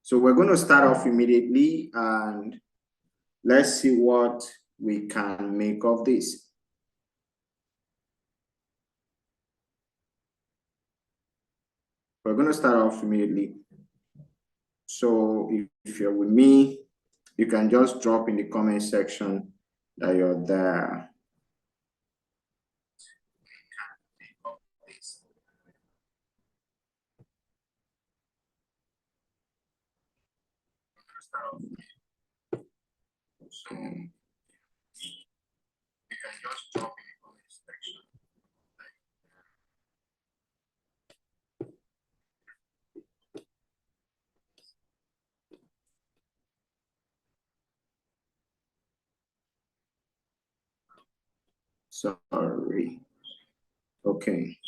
So we're going to start off immediately and let's see what we can make of this. We're going to start off immediately. So if you're with me, you can just drop in the comment section that you're there. So you can just drop in the comment section. Sorry. Okay.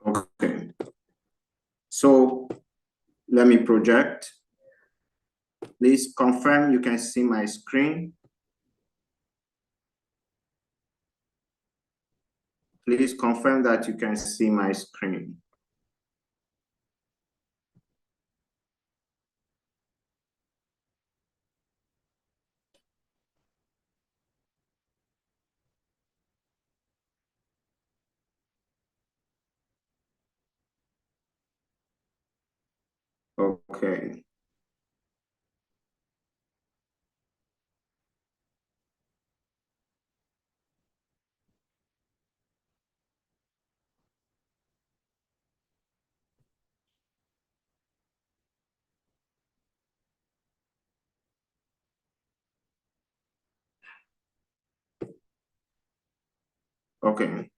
Okay. So let me project. Please confirm you can see my screen. Please confirm that you can see my screen. Okay. Okay.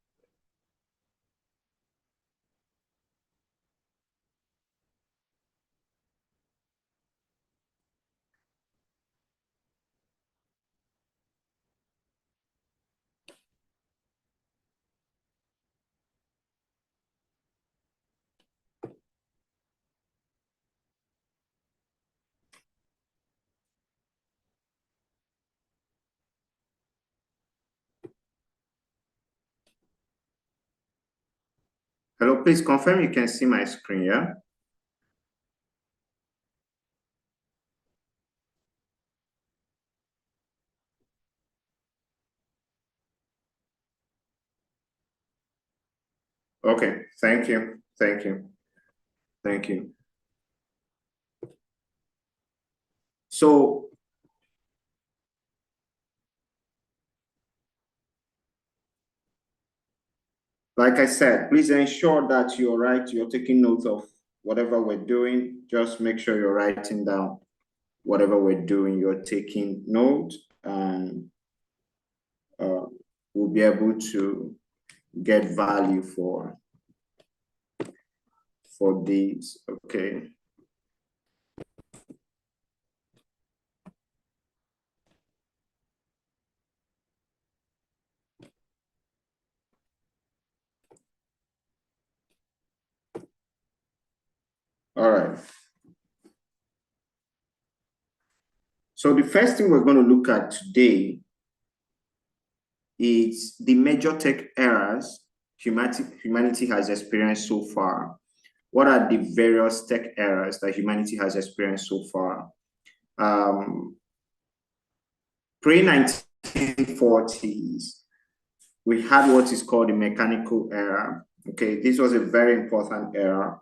Hello, please confirm you can see my screen, yeah? Okay, thank you. Thank you. Thank you. So like I said, please ensure that you're taking notes of whatever we're doing. Just make sure you're writing down whatever we're doing, you're taking note, and we'll be able to get value for these. Okay. All right. So the first thing we're going to look at today is the major tech errors humanity has experienced so far. What are the various tech errors that humanity has experienced so far? Pre-1940s, we had what is called the mechanical era. Okay, this was a very important era,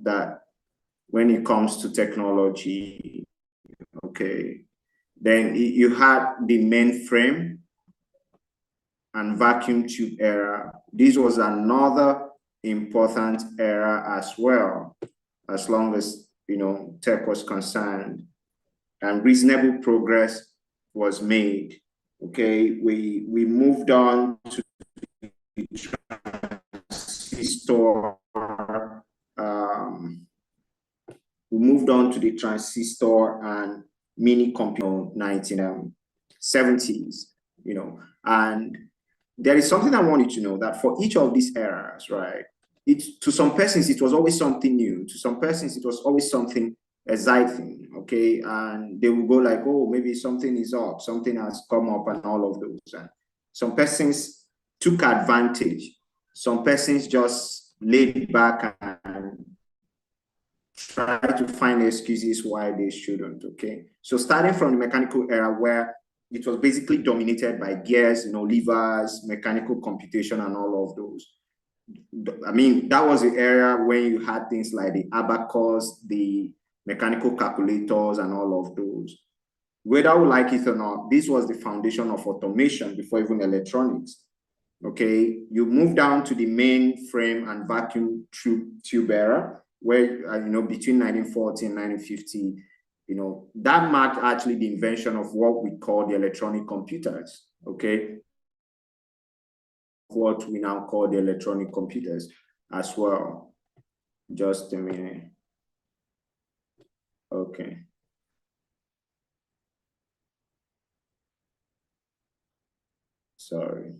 that when it comes to technology, okay, then you had the mainframe and vacuum tube era. This was another important era as well, as long as tech was concerned, and reasonable progress was made. Okay, we moved on to the transistor, we moved on to the transistor and mini computer 1970s, and there is something I want you to know, that for each of these eras, right, to some persons, it was always something new. To some persons, it was always something exciting, okay? And they will go like, oh, maybe something is up, something has come up and all of those. And some persons took advantage. Some persons just laid back and try to find excuses why they shouldn't, okay? So starting from the mechanical era, where it was basically dominated by gears, levers, mechanical computation, and all of those. I mean, that was the era when you had things like the abacus, the mechanical calculators, and all of those. Whether we like it or not, this was the foundation of automation before even electronics. Okay, you move down to the mainframe and vacuum tube era, where between 1940 and 1950, that marked actually the invention of what we call the electronic computers. Okay, what we now call the electronic computers as well. Just a minute. Okay. Sorry.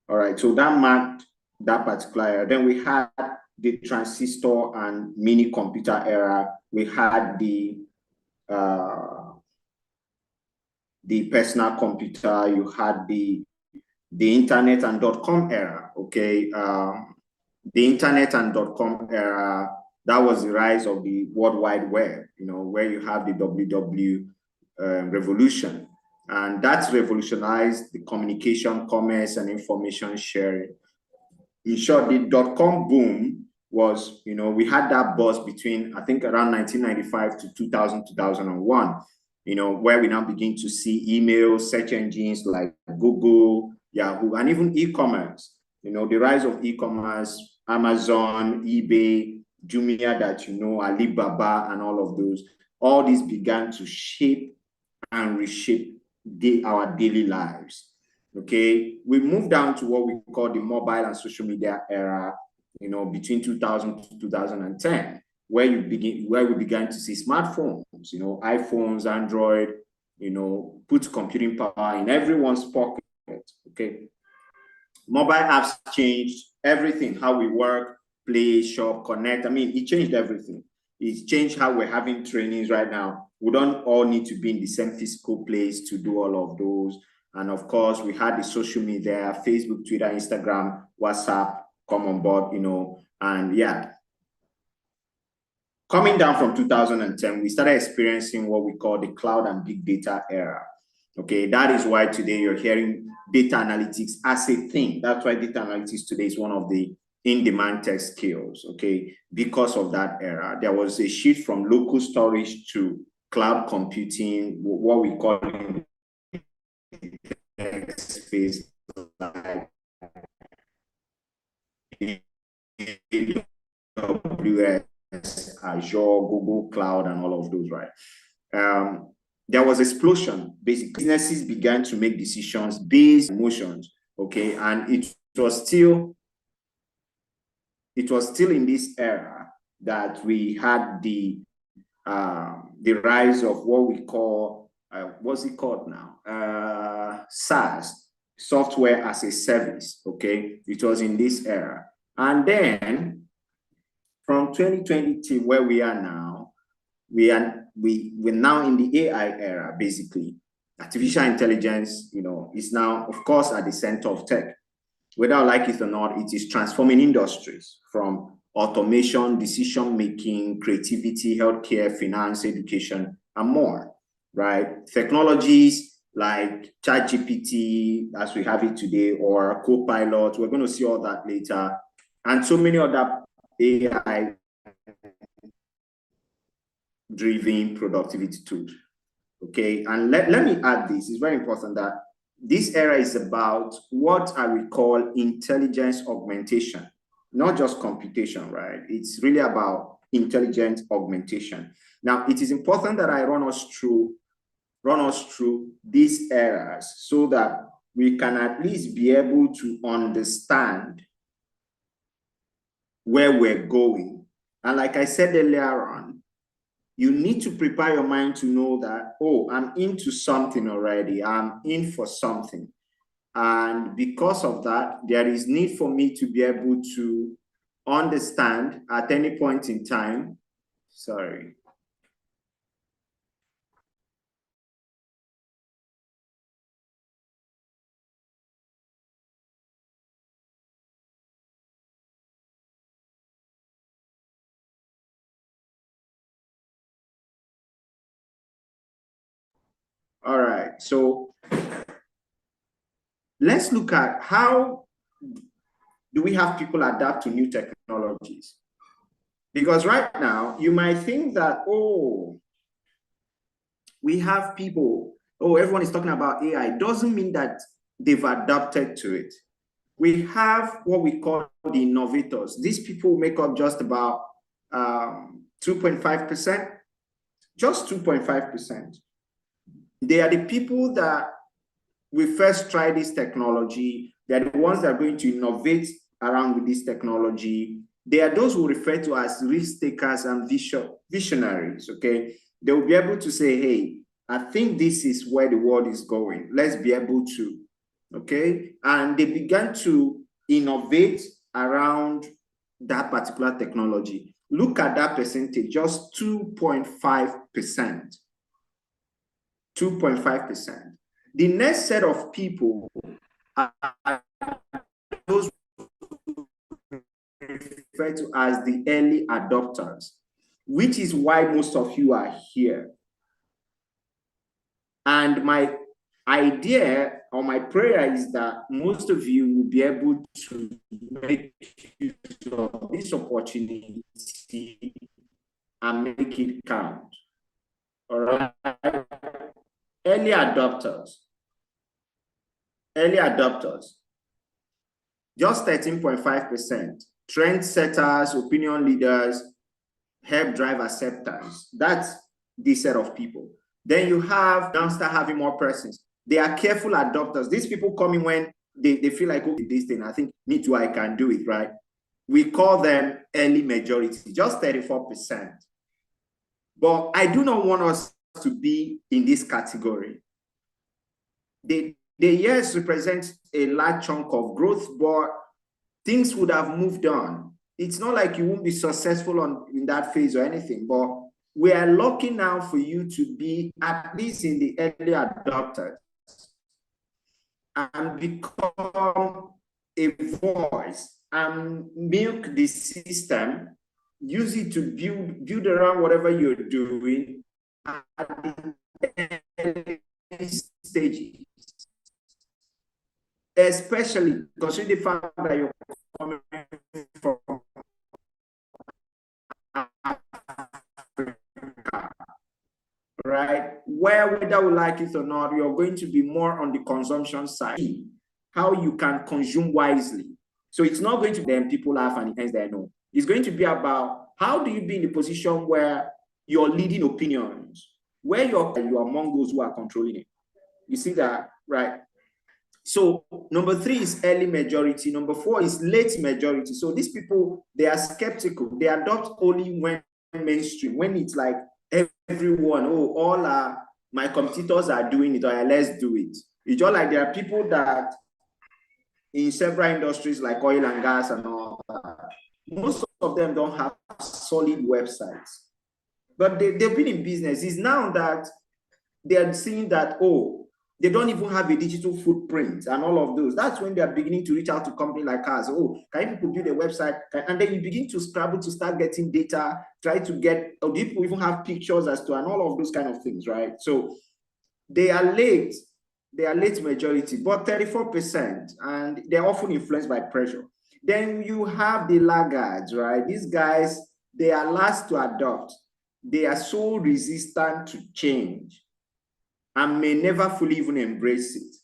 All right, so that marked that particular era. Then we had the transistor and mini computer era. We had the personal computer. You had the internet and .com era. Okay, the internet and .com era. That was the rise of the World Wide Web. Where you have the WW revolution. And that's revolutionized the communication, commerce, and information sharing. In short, the .com boom was, we had that buzz between, I think, around 1995 to 2000, 2001, where we now begin to see email, search engines like Google, Yahoo, and even e-commerce. The rise of e-commerce, Amazon, eBay, Jumia, that Alibaba, and all of those. All these began to shape and reshape our daily lives. Okay, we moved down to what we call the mobile and social media era, between 2000 to 2010, where we began to see smartphones, iPhones, Android, put computing power in everyone's pocket. Okay, mobile apps changed everything, how we work, play, shop, connect. I mean, it changed everything. It's changed how we're having trainings right now. We don't all need to be in the same physical place to do all of those. And of course, we had the social media, Facebook, Twitter, Instagram, WhatsApp come on board, and yeah. Coming down from 2010, we started experiencing what we call the cloud and big data era. Okay, that is why today you're hearing data analytics as a thing. That's why data analytics today is one of the in-demand tech skills, okay? Because of that era, there was a shift from local storage to cloud computing, what we call in tech space, like AWS, Azure, Google Cloud, and all of those, right? There was explosion. Basically, businesses began to make decisions based on emotions, okay? And it was still in this era that we had the rise of what we call, what's it called now? SaaS, software as a service, okay? It was in this era. And then from 2020 to where we are now, we're now in the AI era, basically. Artificial intelligence, is now, of course, at the center of tech. Whether I like it or not, it is transforming industries from automation, decision-making, creativity, healthcare, finance, education, and more, right? Technologies like ChatGPT, as we have it today, or Copilot, we're going to see all that later, and so many other AI driven productivity tools. Okay, and let me add this. It's very important that this era is about what I would call intelligence augmentation, not just computation, right? It's really about intelligence augmentation. Now, it is important that I run us through these eras so that we can at least be able to understand where we're going. And like I said earlier on, you need to prepare your mind to know that, oh, I'm into something already. I'm in for something. And because of that, there is need for me to be able to understand at any point in time. Sorry. All right. So let's look at how do we have people adapt to new technologies? Because right now, you might think that, oh, we have people, oh, everyone is talking about AI. Doesn't mean that they've adapted to it. We have what we call the innovators. These people make up just about 2.5%, just 2.5%. They are the people that we first try this technology. They're the ones that are going to innovate around with this technology. They are those who refer to as risk takers and visionaries, okay? They will be able to say, hey, I think this is where the world is going. Let's be able to, okay? And they began to innovate around that particular technology. Look at that percentage, just 2.5%. 2.5%. The next set of people are those referred to as the early adopters, which is why most of you are here. And my idea or my prayer is that most of you will be able to make use of this opportunity and make it count. All right. Early adopters. Early adopters. Just 13.5%. Trendsetters, opinion leaders, help drive acceptance. That's the set of people. Then you have, now start having more persons. They are careful adopters. These people come in when they feel like, okay, this thing, I think me too, I can do it, right? We call them early majority, just 34%. But I do not want us to be in this category. The years represent a large chunk of growth, but things would have moved on. It's not like you won't be successful in that phase or anything, but we are lucky now for you to be at least in the early adopters and become a voice and milk the system, use it to build around whatever you're doing at the early stages. Especially considering the fact that you're coming from Africa, right? Where, whether we like it or not, you're going to be more on the consumption side, how you can consume wisely. So it's not going to be them people laugh and hence they know. It's going to be about how do you be in the position where you're leading opinions, where you're among those who are controlling it. You see that, right? So number 3 is early majority. Number 4 is late majority. So these people, they are skeptical. They adopt only when mainstream, when it's like everyone, oh, all my competitors are doing it, or let's do it. It's just like there are people that in several industries like oil and gas and all that, most of them don't have solid websites. But they've been in business. It's now that they are seeing that, oh, they don't even have a digital footprint and all of those. That's when they are beginning to reach out to companies like us. Oh, can people build a website? And then you begin to scramble to start getting data, try to get, or do people even have pictures as to, and all of those kind of things, right? So they are late majority, but 34%, and they're often influenced by pressure. Then you have the laggards, right? These guys, they are last to adopt. They are so resistant to change and may never fully even embrace it.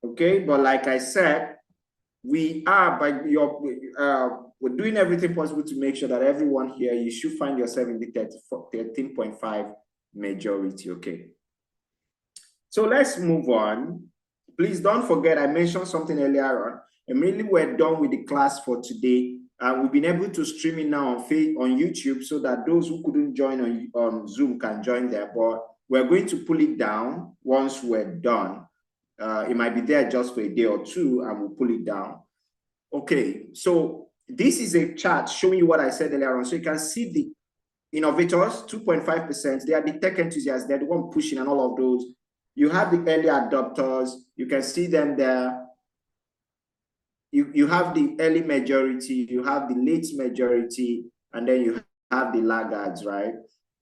Okay, but like I said, we are we're doing everything possible to make sure that everyone here, you should find yourself in the 13.5 majority. Okay, so let's move on. Please don't forget, I mentioned something earlier on. Immediately we're done with the class for today, We've been able to stream it now on YouTube so that those who couldn't join on Zoom can join there. But we're going to pull it down once we're done. It might be there just for a day or two, and we'll pull it down. Okay, so this is a chart showing you what I said earlier on. So you can see the innovators, 2.5%. They are the tech enthusiasts. They're the one pushing and all of those. You have the early adopters. You can see them there. You have the early majority, you have the late majority, and then you have the laggards, right?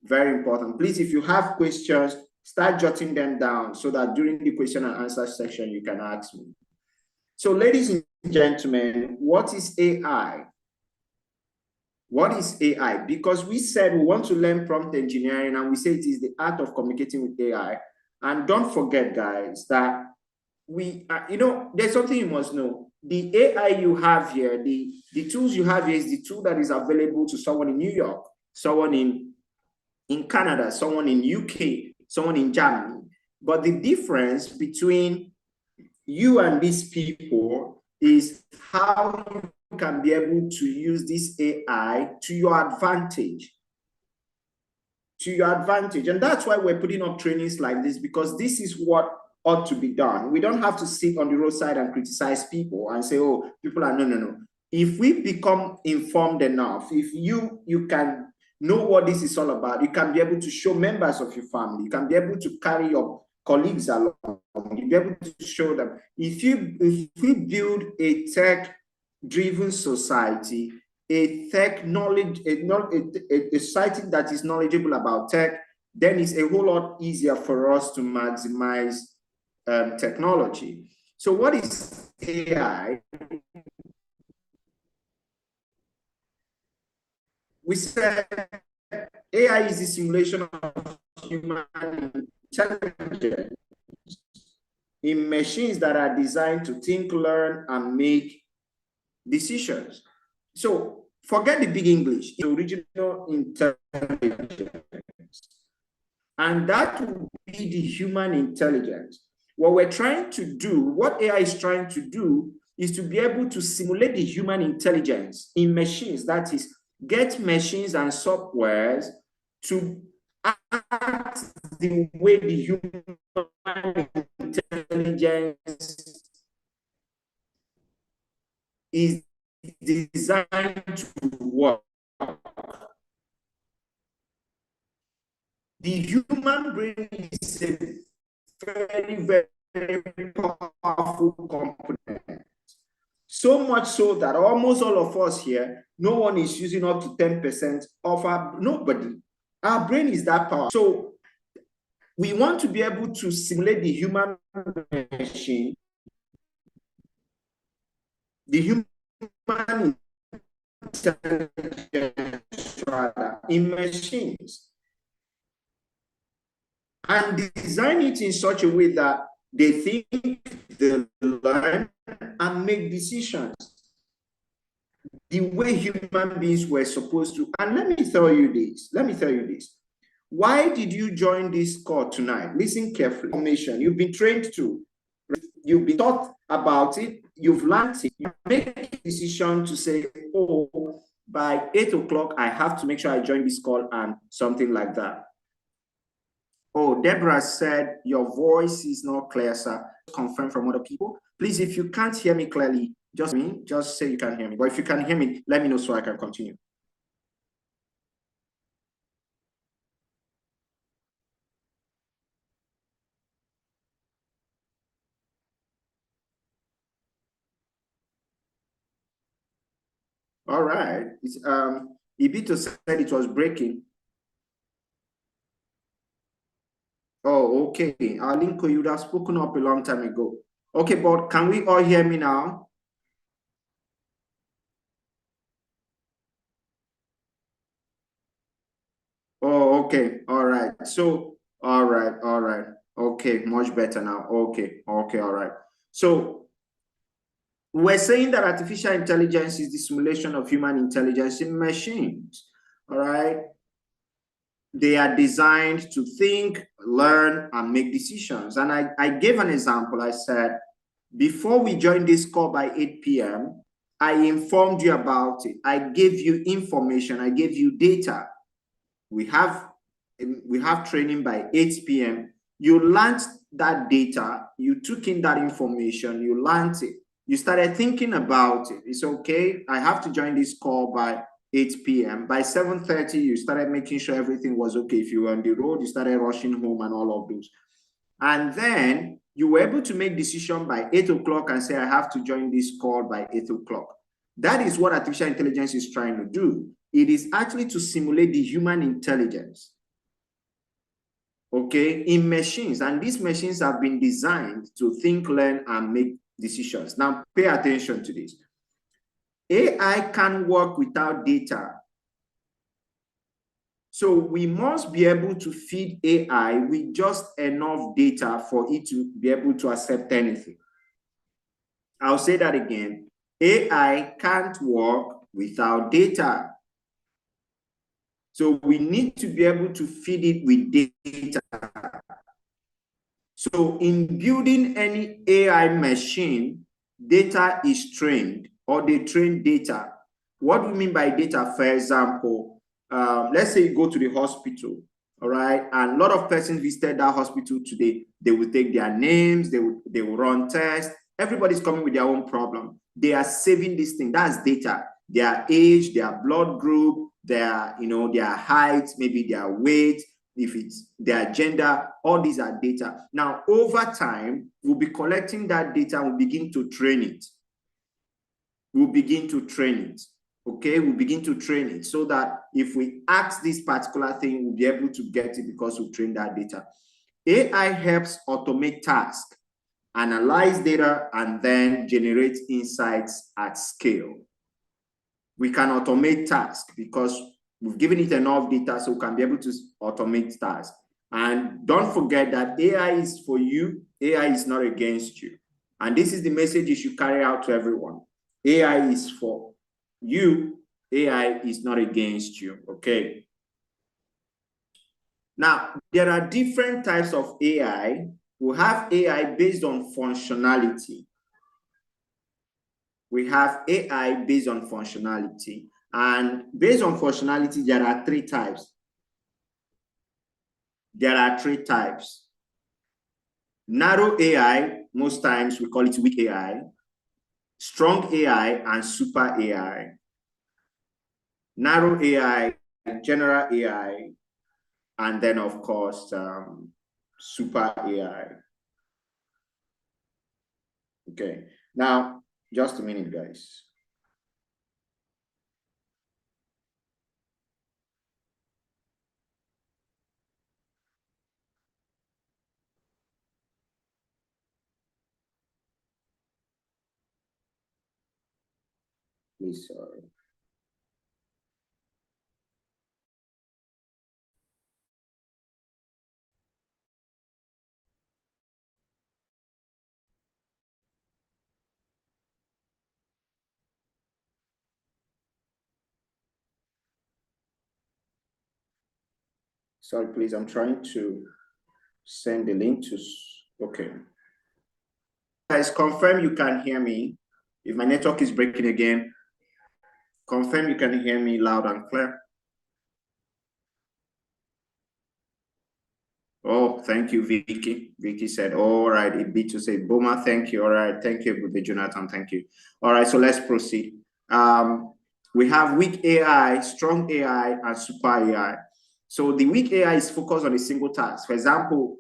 Very important. Please, if you have questions, start jotting them down so that during the question and answer section, you can ask me. So, ladies and gentlemen, what is AI? What is AI? Because we said we want to learn prompt engineering, and we say it is the art of communicating with AI. And don't forget, guys, that there's something you must know. The AI you have here, the tools you have here is the tool that is available to someone in New York, someone in Canada, someone in UK, someone in Germany. But the difference between you and these people is how you can be able to use this AI to your advantage. To your advantage. And that's why we're putting up trainings like this, because this is what ought to be done. We don't have to sit on the roadside and criticize people and say, oh, people are no. If we become informed enough, if you can know what this is all about, you can be able to show members of your family, you can be able to carry your colleagues along, you'll be able to show them. If we build a tech-driven society, a society that is knowledgeable about tech, then it's a whole lot easier for us to maximize technology. So what is AI? We said AI is the simulation of human intelligence in machines that are designed to think, learn, and make decisions. So forget the big English, the original intelligence. And that will be the human intelligence. What we're trying to do, what AI is trying to do, is to be able to simulate the human intelligence in machines. That is, get machines and softwares to act the way the human intelligence is designed to work. The human brain is a very, very powerful component. So much so that almost all of us here, no one is using up to 10% of nobody. Our brain is that powerful. So we want to be able to simulate the human machine, the human intelligence rather, in machines, and design it in such a way that they think, they learn, and make decisions the way human beings were supposed to. And let me tell you this. Why did you join this call tonight? Listen carefully. Information you've been trained to, you've been taught about it, you've learned it. You make a decision to say, oh, by 8 o'clock, I have to make sure I join this call, and something like that. Oh, Deborah said, your voice is not clear, sir. Confirm from other people. Please, if you can't hear me clearly, just say you can't hear me. But if you can hear me, let me know so I can continue. All right. Ibito said it was breaking. Oh, okay. Alinko, you would have spoken up a long time ago. Okay, but can we all hear me now? Oh, okay. All right. So, all right. Okay, much better now. Okay, all right. So, we're saying that artificial intelligence is the simulation of human intelligence in machines. All right. They are designed to think, learn, and make decisions. And I gave an example. I said, before we joined this call by 8 p.m., I informed you about it. I gave you information. I gave you data. We have training by 8 p.m. You learned that data. You took in that information. You learned it. You started thinking about it. It's okay. I have to join this call by 8 p.m. By 7:30, you started making sure everything was okay. If you were on the road, you started rushing home and all of those. And then you were able to make decision by 8 o'clock and say, I have to join this call by 8 o'clock. That is what artificial intelligence is trying to do. It is actually to simulate the human intelligence, okay, in machines. And these machines have been designed to think, learn, and make decisions. Now, pay attention to this. AI can work without data. So we must be able to feed AI with just enough data for it to be able to accept anything. I'll say that again. AI can't work without data. So we need to be able to feed it with data. So in building any AI machine, data is trained, or they train data. What do we mean by data? For example, let's say you go to the hospital, all right, and a lot of persons visited that hospital today. They will take their names, they will run tests. Everybody's coming with their own problem. They are saving this thing. That's data. Their age, their blood group, their height, maybe their weight, if it's their gender, all these are data. Now, over time, we'll be collecting that data and we'll begin to train it. We'll begin to train it. Okay, we'll begin to train it so that if we ask this particular thing, we'll be able to get it because we've trained that data. AI helps automate tasks, analyze data, and then generate insights at scale. We can automate tasks because we've given it enough data so we can be able to automate tasks. And don't forget that AI is for you. AI is not against you. And this is the message you should carry out to everyone. AI is for you. AI is not against you, okay? Now, there are different types of AI. We have AI based on functionality. We have AI based on functionality. And based on functionality, there are three types. There are three types. Narrow AI, most times we call it weak AI. Strong AI and super AI. Narrow AI, general AI, and then of course, super AI. Okay, now, just a minute, guys. Please, sorry. Sorry, please, I'm trying to send the link to, okay. Guys, confirm you can hear me. If my network is breaking again, confirm you can hear me loud and clear. Oh, thank you, Vicky. Vicky said, all right, it beat to say, Boma, thank you. All right, thank you, Brother Jonathan, thank you. All right, so let's proceed. We have weak AI, strong AI, and super AI. So the weak AI is focused on a single task. For example,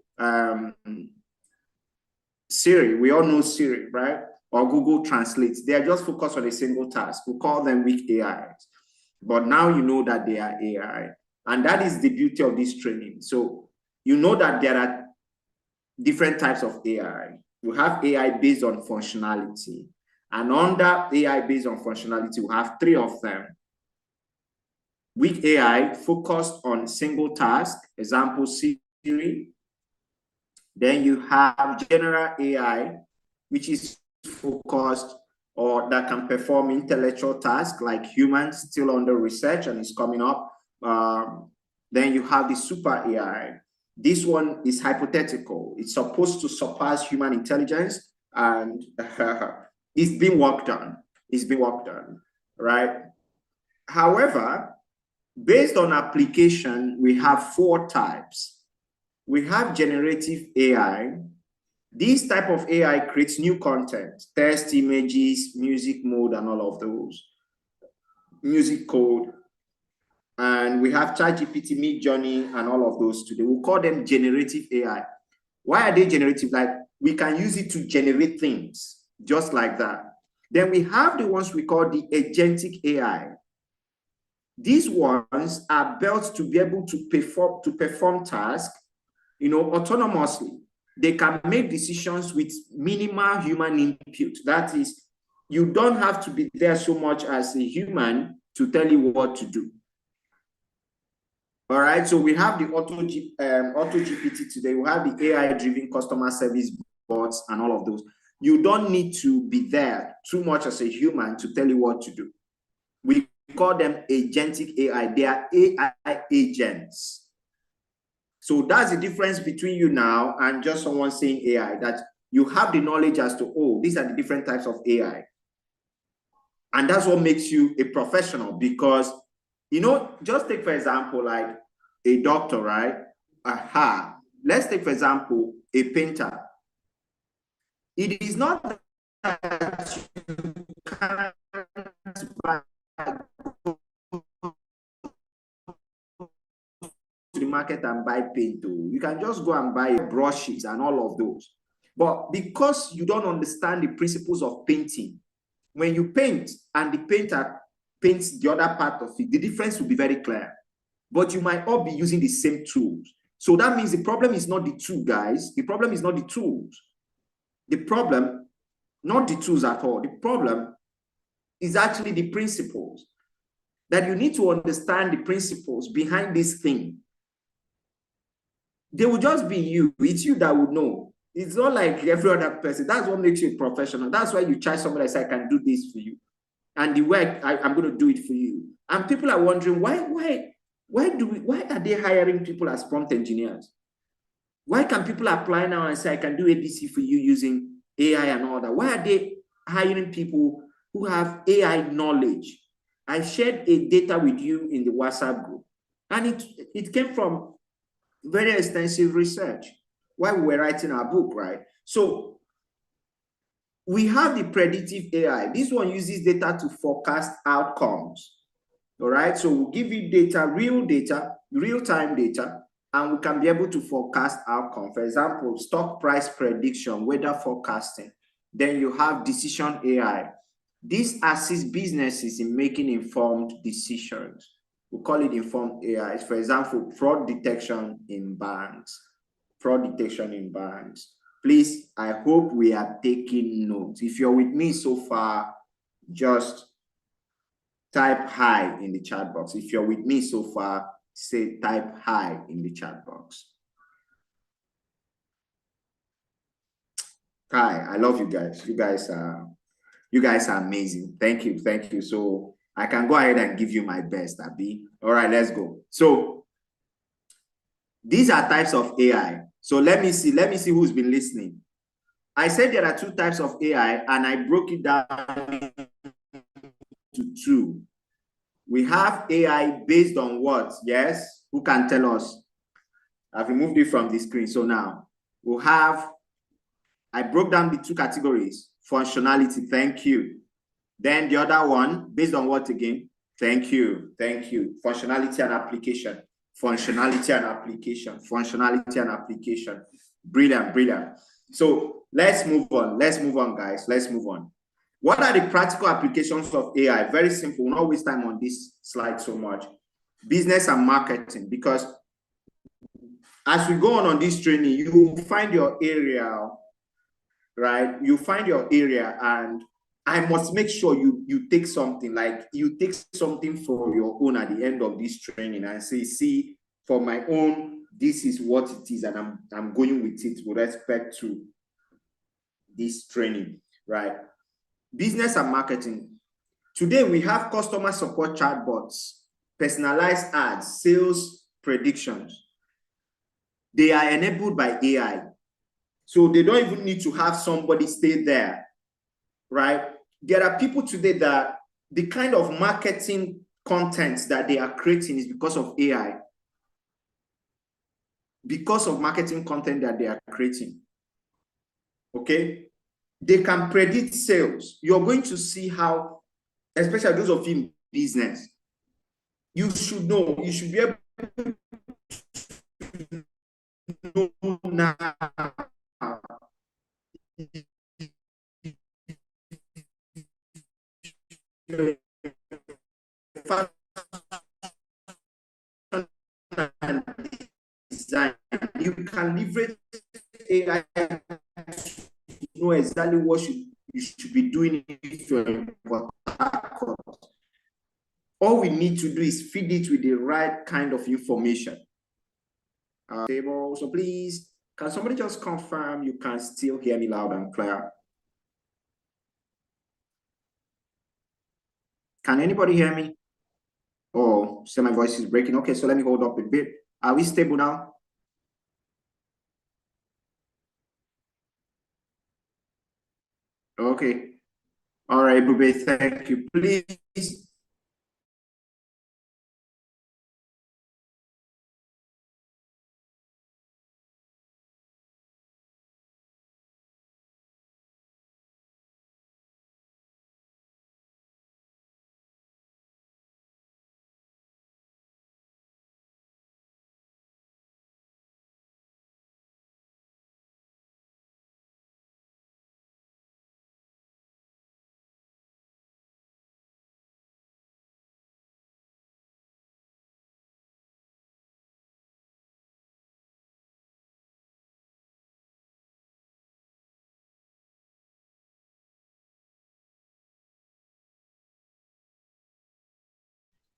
Siri, we all know Siri, right? Or Google Translate. They are just focused on a single task. We call them weak AIs. But now you know that they are AI. And that is the beauty of this training. So you know that there are different types of AI. You have AI based on functionality. And under AI based on functionality, we have three of them. Weak AI focused on single task, example Siri. Then you have general AI, which is focused or that can perform intellectual tasks like humans, still under research and is coming up. Then you have the super AI. This one is hypothetical. It's supposed to surpass human intelligence and it's being worked on. is being worked on, right? However, based on application, we have 4 types. We have generative AI. This type of AI creates new content, text, images, music mode, and all of those. Music code. And we have ChatGPT, Midjourney, and all of those today. We'll call them generative AI. Why are they generative? Like, we can use it to generate things, just like that. Then we have the ones we call the agentic AI. These ones are built to be able to perform tasks, autonomously. They can make decisions with minimal human input. That is, you don't have to be there so much as a human to tell you what to do. All right, so we have the Auto GPT today. We have the AI-driven customer service bots and all of those. You don't need to be there too much as a human to tell you what to do. We call them agentic AI. They are AI agents. So that's the difference between you now and just someone saying AI, that you have the knowledge as to, oh, these are the different types of AI. And that's what makes you a professional, because, just take, for example, like a doctor, right? Let's take, for example, a painter. It is not that you can't buy to the market and buy paint. You can just go and buy brushes and all of those. But because you don't understand the principles of painting, when you paint and the painter paints the other part of it, the difference will be very clear. But you might all be using the same tools. So that means the problem is not the tool, guys. The problem is not the tools. The problem, not the tools at all. The problem is actually the principles. That you need to understand the principles behind this thing. They will just be you. It's you that would know. It's not like every other person. That's what makes you a professional. That's why you charge somebody and say, I can do this for you. And the way I'm going to do it for you. And people are wondering, why are they hiring people as prompt engineers? Why can people apply now and say, I can do ABC for you using AI and all that? Why are they hiring people who have AI knowledge? I shared a data with you in the WhatsApp group, and it came from very extensive research while we were writing our book, right? So we have the predictive AI. This one uses data to forecast outcomes. All right, so we'll give you data, real-time data, and we can be able to forecast outcome. For example, stock price prediction, weather forecasting. Then you have decision AI. This assists businesses in making informed decisions. We call it informed AI. For example, fraud detection in banks. Please, I hope we are taking notes. If you're with me so far, just type hi in the chat box. If you're with me so far, type hi in the chat box. Hi, I love you guys. You guys are amazing. Thank you. So I can go ahead and give you my best, Abi. All right, let's go. So these are types of AI. So let me see who's been listening. I said there are 2 types of AI, and I broke it down to 2. We have AI based on what? Yes, who can tell us? I've removed it from the screen. So now we'll have, I broke down the 2 categories. Functionality, thank you. Then the other one, based on what again? Thank you. Functionality and application. Brilliant. So let's move on, guys. Let's move on. What are the practical applications of AI? Very simple. We'll not waste time on this slide so much. Business and marketing, because as we go on this training, you will find your area, right? You find your area, and I must make sure you take something, like you take something for your own at the end of this training and say, see, for my own, this is what it is, and I'm going with it with respect to this training, right? Business and marketing. Today, we have customer support chatbots, personalized ads, sales predictions. They are enabled by AI. So they don't even need to have somebody stay there, right? there are people today that the kind of marketing content that they are creating is because of AI, because of marketing content that they are creating. Okay, they can predict sales. You're going to see how, especially those of you in business, you should know, you should be able to know now design. You can leverage AI to know exactly what you should be doing if you're all we need to do is feed it with the right kind of information. Table. So please, can somebody just confirm you can still hear me loud and clear? Can anybody hear me? Oh, so my voice is breaking. Okay, so let me hold up a bit. Are we stable now? Okay. All right, Bube, thank you. Please.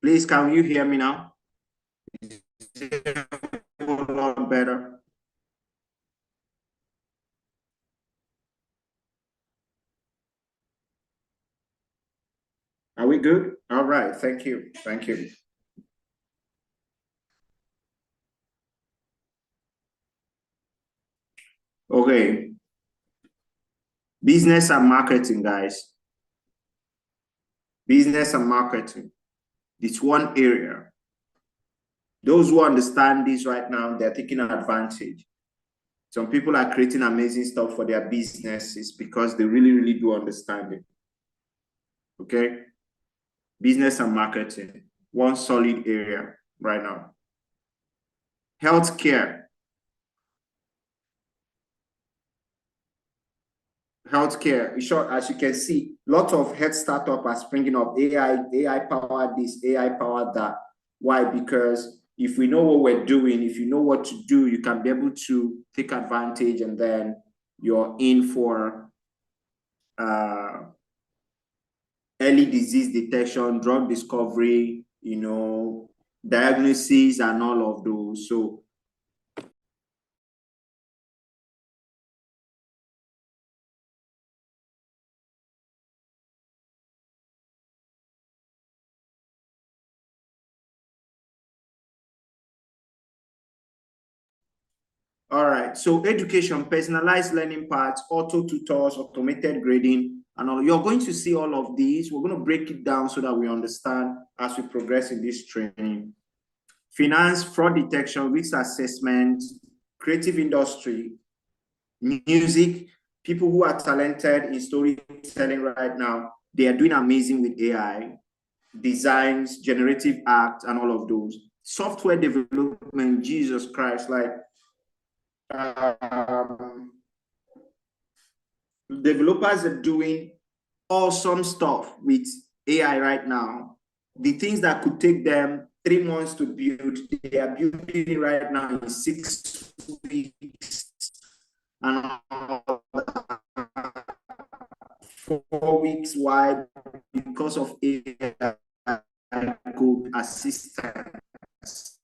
Please, can you hear me now? A lot better. Are we good? All right, thank you. Thank you. Okay. Business and marketing, guys. Business and marketing. It's one area. Those who understand this right now, they're taking advantage. Some people are creating amazing stuff for their businesses because they really, really do understand it. Okay? Business and marketing, one solid area right now. Healthcare. Healthcare, in short, as you can see, lots of health startups are springing up. AI powered this, AI powered that. Why? Because if we know what we're doing, if you know what to do, you can be able to take advantage, and then you're in for early disease detection, drug discovery, diagnosis, and all of those. So all right, so education, personalized learning paths, auto tutors, automated grading, and all. You're going to see all of these. We're going to break it down so that we understand as we progress in this training. Finance, fraud detection, risk assessment, creative industry, music, people who are talented in storytelling right now, they are doing amazing with AI, designs, generative art, and all of those. Software development, Jesus Christ, like developers are doing awesome stuff with AI right now. The things that could take them 3 months to build, they are building it right now in 6 weeks and 4 weeks. Why? Because of AI code assistance.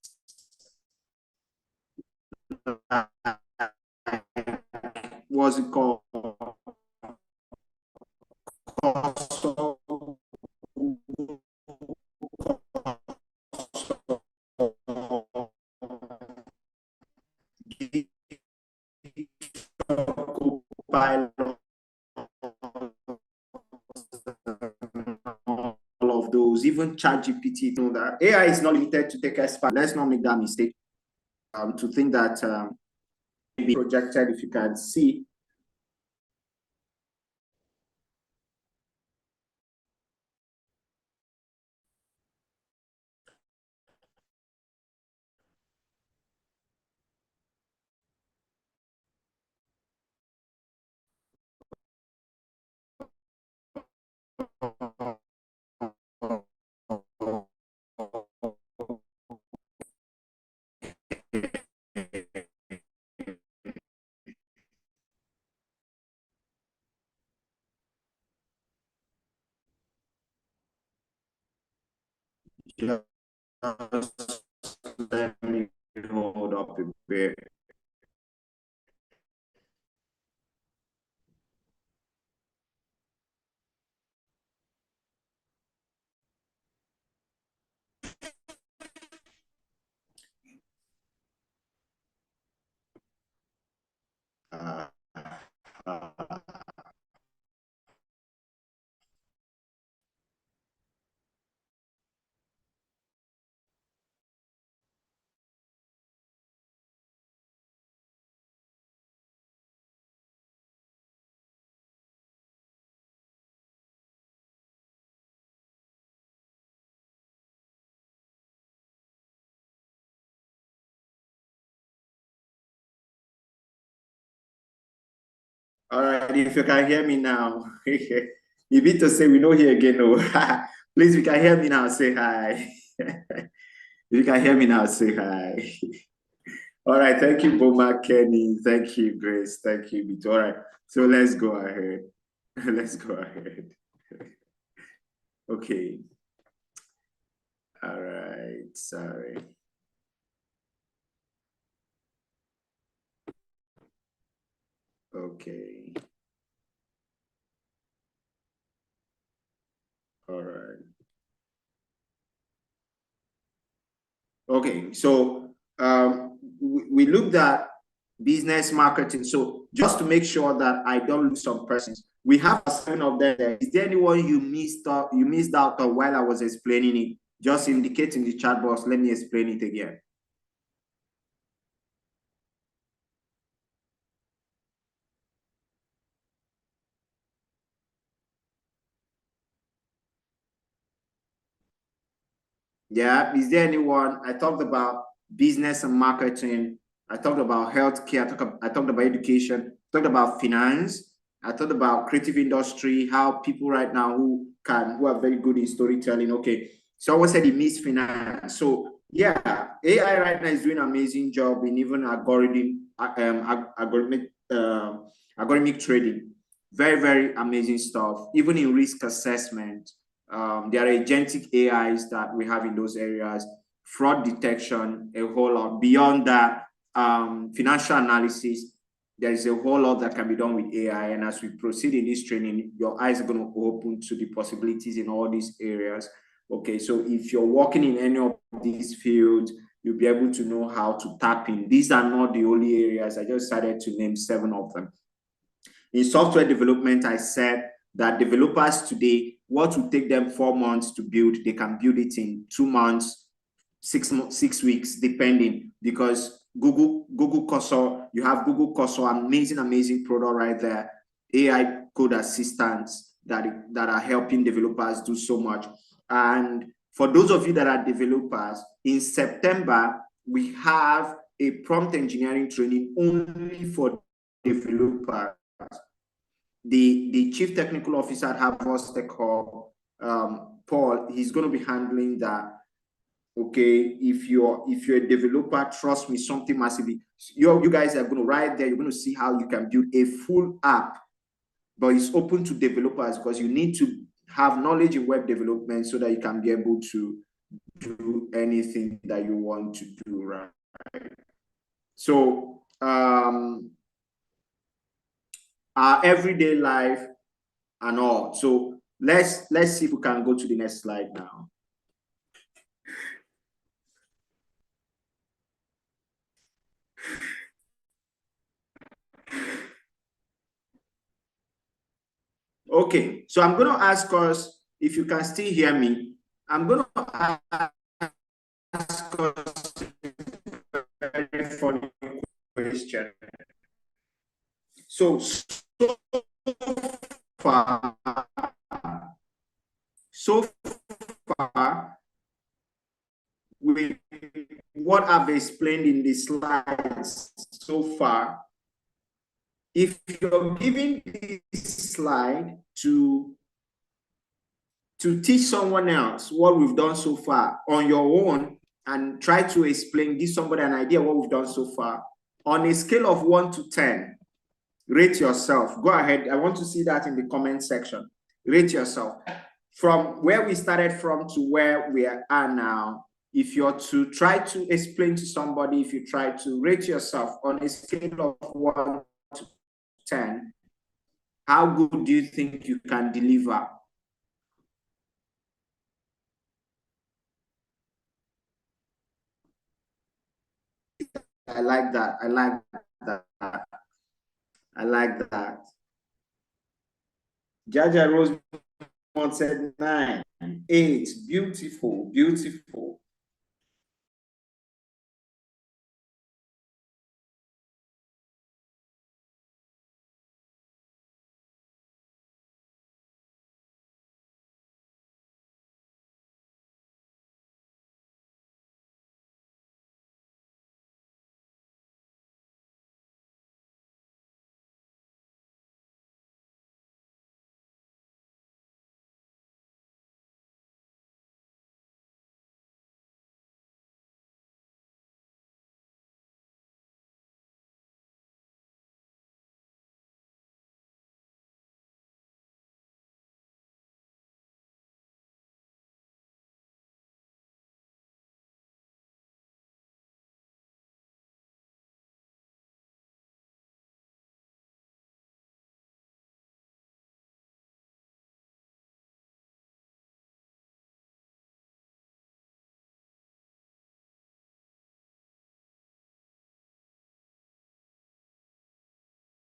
What's it called? Copilot even ChatGPT, you know that AI is not limited to take expert. Let's not make that mistake to think that be projected. If you can see, just let me hold up a bit. Uh, uh, all right, if you can hear me now, you need to say we know here again. No, please, if you can hear me now, say hi. If you can hear me now, say hi. All right, thank you, Boma, Kenny. Thank you, Grace. Thank you, Bito. All right, so let's go ahead. Let's go ahead. Okay. All right, sorry. Okay. All right. Okay, so we looked at business marketing. So just to make sure that I don't lose some persons, we have 7 of them there. Is there anyone you missed out on while I was explaining it? Just indicate in the chat box. Let me explain it again. Yeah, is there anyone? I talked about business and marketing. I talked about healthcare. I talked about education. I talked about finance. I talked about creative industry, how people right now who are very good in storytelling. Okay, someone said he missed finance. So yeah, AI right now is doing an amazing job in even algorithmic trading. Very, very amazing stuff. Even in risk assessment, there are agentic AIs that we have in those areas, fraud detection, a whole lot. Beyond that, financial analysis, there is a whole lot that can be done with AI. And as we proceed in this training, your eyes are going to open to the possibilities in all these areas. Okay, so if you're working in any of these fields, you'll be able to know how to tap in. These are not the only areas. I just started to name 7 of them. In software development, I said that developers today, what would take them 4 months to build, they can build it in 2 months, 6 weeks, depending, because Google Cursor, you have Google Cursor, amazing product right there. AI code assistants that are helping developers do so much. And for those of you that are developers, in September, we have a prompt engineering training only for developers. The chief technical officer at Harvard Tech Hub, Paul, he's going to be handling that. Okay, if you're a developer, trust me, something massively. You guys are going to right there. You're going to see how you can build a full app, but it's open to developers because you need to have knowledge in web development so that you can be able to do anything that you want to do, right? So our everyday life and all. So let's see if we can go to the next slide now. Okay, so I'm going to ask us if you can still hear me. I'm going to ask us a very funny question. So far, so far, with what I've explained in the slides so far, if you're giving this slide to teach someone else what we've done so far on your own and try to explain, give somebody an idea what we've done so far, on a scale of 1 to 10, rate yourself. Go ahead. I want to see that in the comment section. Rate yourself. From where we started from to where we are now, if you're to try to explain to somebody, if you try to rate yourself on a scale of 1 to 10, how good do you think you can deliver? I like that. I like that. I like that. Jaja Rosemont said 9, 8. Beautiful, beautiful.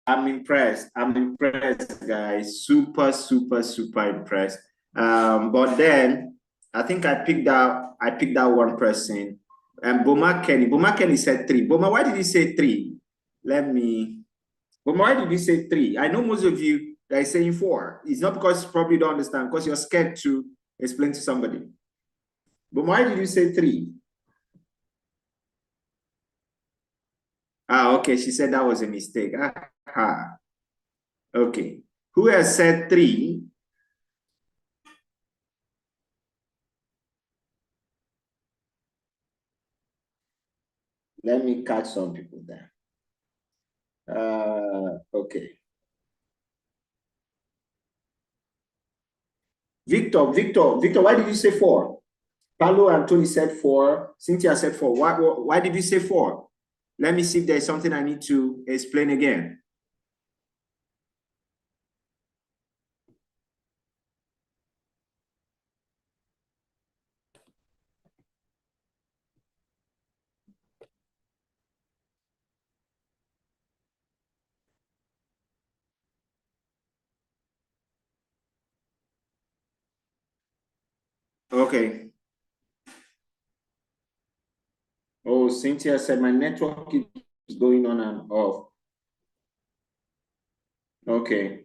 I'm impressed. I'm impressed, guys. Super, super, super impressed. But then I think I picked out one person. And Boma Kenny. Boma Kenny said 3. Boma, why did you say 3? Boma, why did you say 3? I know most of you are saying 4. It's not because you probably don't understand, because you're scared to explain to somebody. Boma, why did you say 3? Okay. She said that was a mistake. Okay. Who has said 3? Let me catch some people there. Okay. Victor, why did you say 4? Paulo and Tony said 4. Cynthia said 4. Why did you say 4? Let me see if there's something I need to explain again. Okay. Oh, Cynthia said my network is going on and off. Okay.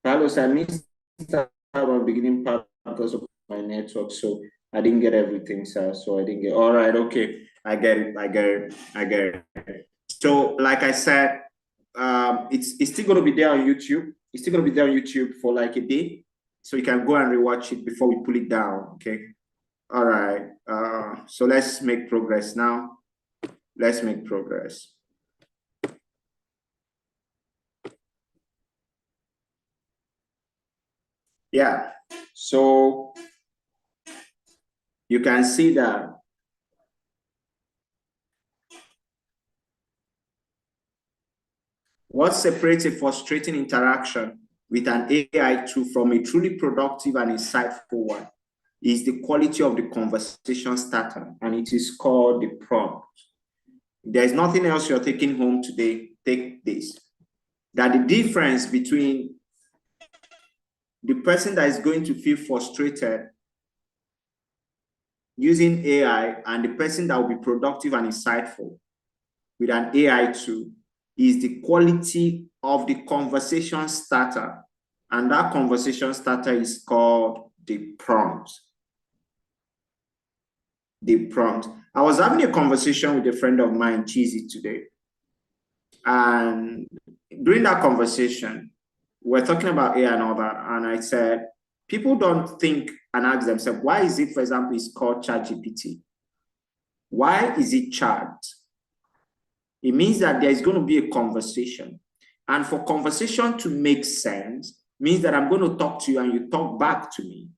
Carlos, I missed that one beginning part because of my network, so I didn't get everything, sir. So I didn't get. All right. Okay. I get it. I get it. I get it. So, like I said, it's still going to be there on YouTube. It's still going to be there on YouTube for like a day, so you can go and rewatch it before we pull it down. Okay. All right. So let's make progress now. Let's make progress. Yeah. So you can see that what separates a frustrating interaction with an AI tool from a truly productive and insightful one is the quality of the conversation starter, and it is called the prompt. There's nothing else you're taking home today. Take this. That the difference between the person that is going to feel frustrated using AI and the person that will be productive and insightful with an AI tool is the quality of the conversation starter. And that conversation starter is called the prompt. The prompt. I was having a conversation with a friend of mine, Cheesy, today. And during that conversation, we're talking about AI and all that. And I said, people don't think and ask themselves, why is it, for example, it's called ChatGPT? Why is it chat? It means that there is going to be a conversation. And for conversation to make sense, means that I'm going to talk to you and you talk back to me.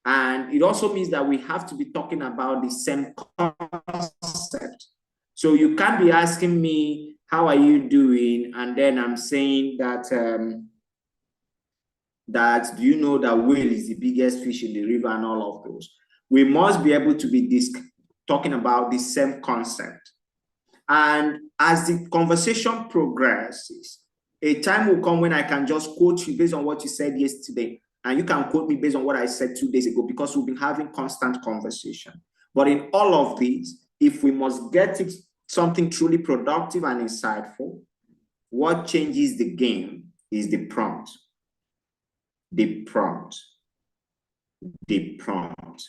And it also means that we have to be talking about the same concept. So you can't be asking me, how are you doing? And then I'm saying that, do you know that whale is the biggest fish in the river and all of those? We must be able to be talking about the same concept. And as the conversation progresses, a time will come when I can just quote you based on what you said yesterday, and you can quote me based on what I said 2 days ago, because we've been having constant conversation. But in all of these, if we must get it something truly productive and insightful, what changes the game is the prompt. The prompt. The prompt.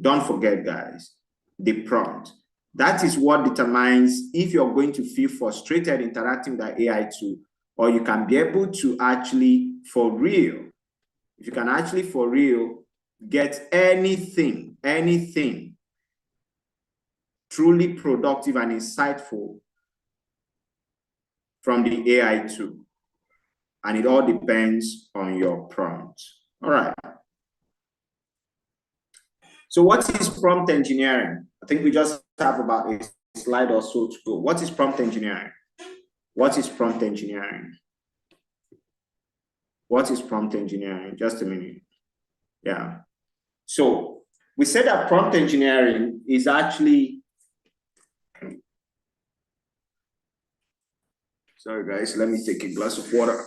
Don't forget, guys, the prompt. That is what determines if you're going to feel frustrated interacting with the AI tool, or you can be able to actually, for real, if you can actually, for real, get anything truly productive and insightful from the AI tool. And it all depends on your prompt. All right. So what is prompt engineering? I think we just have about a slide or so to go. What is prompt engineering? What is prompt engineering? What is prompt engineering? Just a minute. Yeah. So we said that prompt engineering is actually, sorry guys, let me take a glass of water.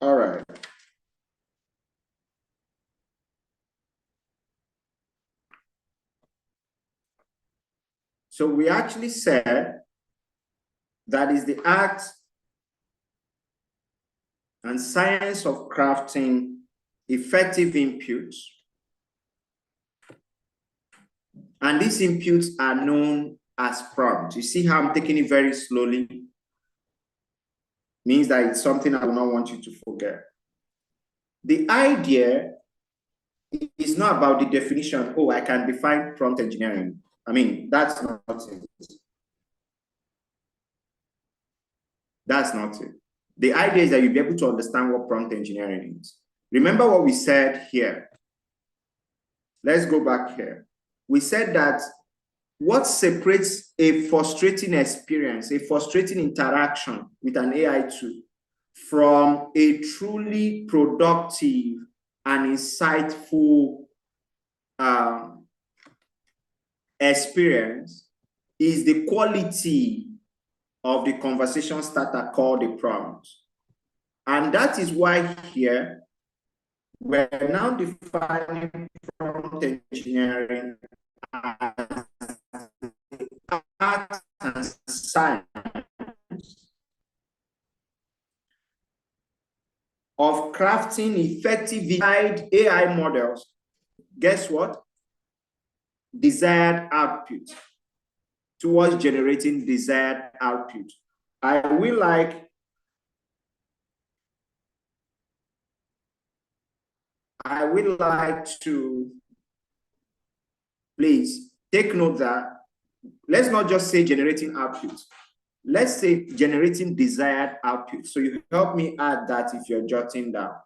All right. So we actually said that is the art and science of crafting effective inputs. And these inputs are known as prompts. You see how I'm taking it very slowly? Means that it's something I will not want you to forget. The idea is not about the definition, oh, I can define prompt engineering. I mean, that's not it. That's not it. The idea is that you'll be able to understand what prompt engineering is. Remember what we said here. Let's go back here. We said that what separates a frustrating experience, a frustrating interaction with an AI tool from a truly productive and insightful experience is the quality of the conversation starter called the prompt. And that is why here we're now defining prompt engineering as art and science of crafting effective AI models. Guess what? Desired output. Towards generating desired output. I will like to please take note that let's not just say generating output. Let's say generating desired output. So you help me add that if you're jotting down.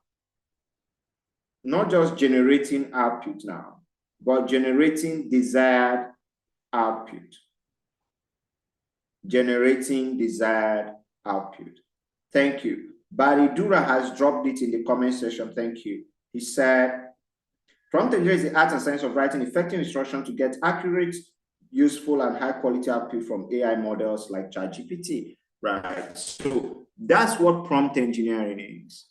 Not just generating output now, but generating desired output. Generating desired output. Thank you. Barry Dura has dropped it in the comment section. Thank you. He said, prompt engineering is the art and science of writing effective instruction to get accurate, useful, and high quality output from AI models like ChatGPT. Right. So that's what prompt engineering is.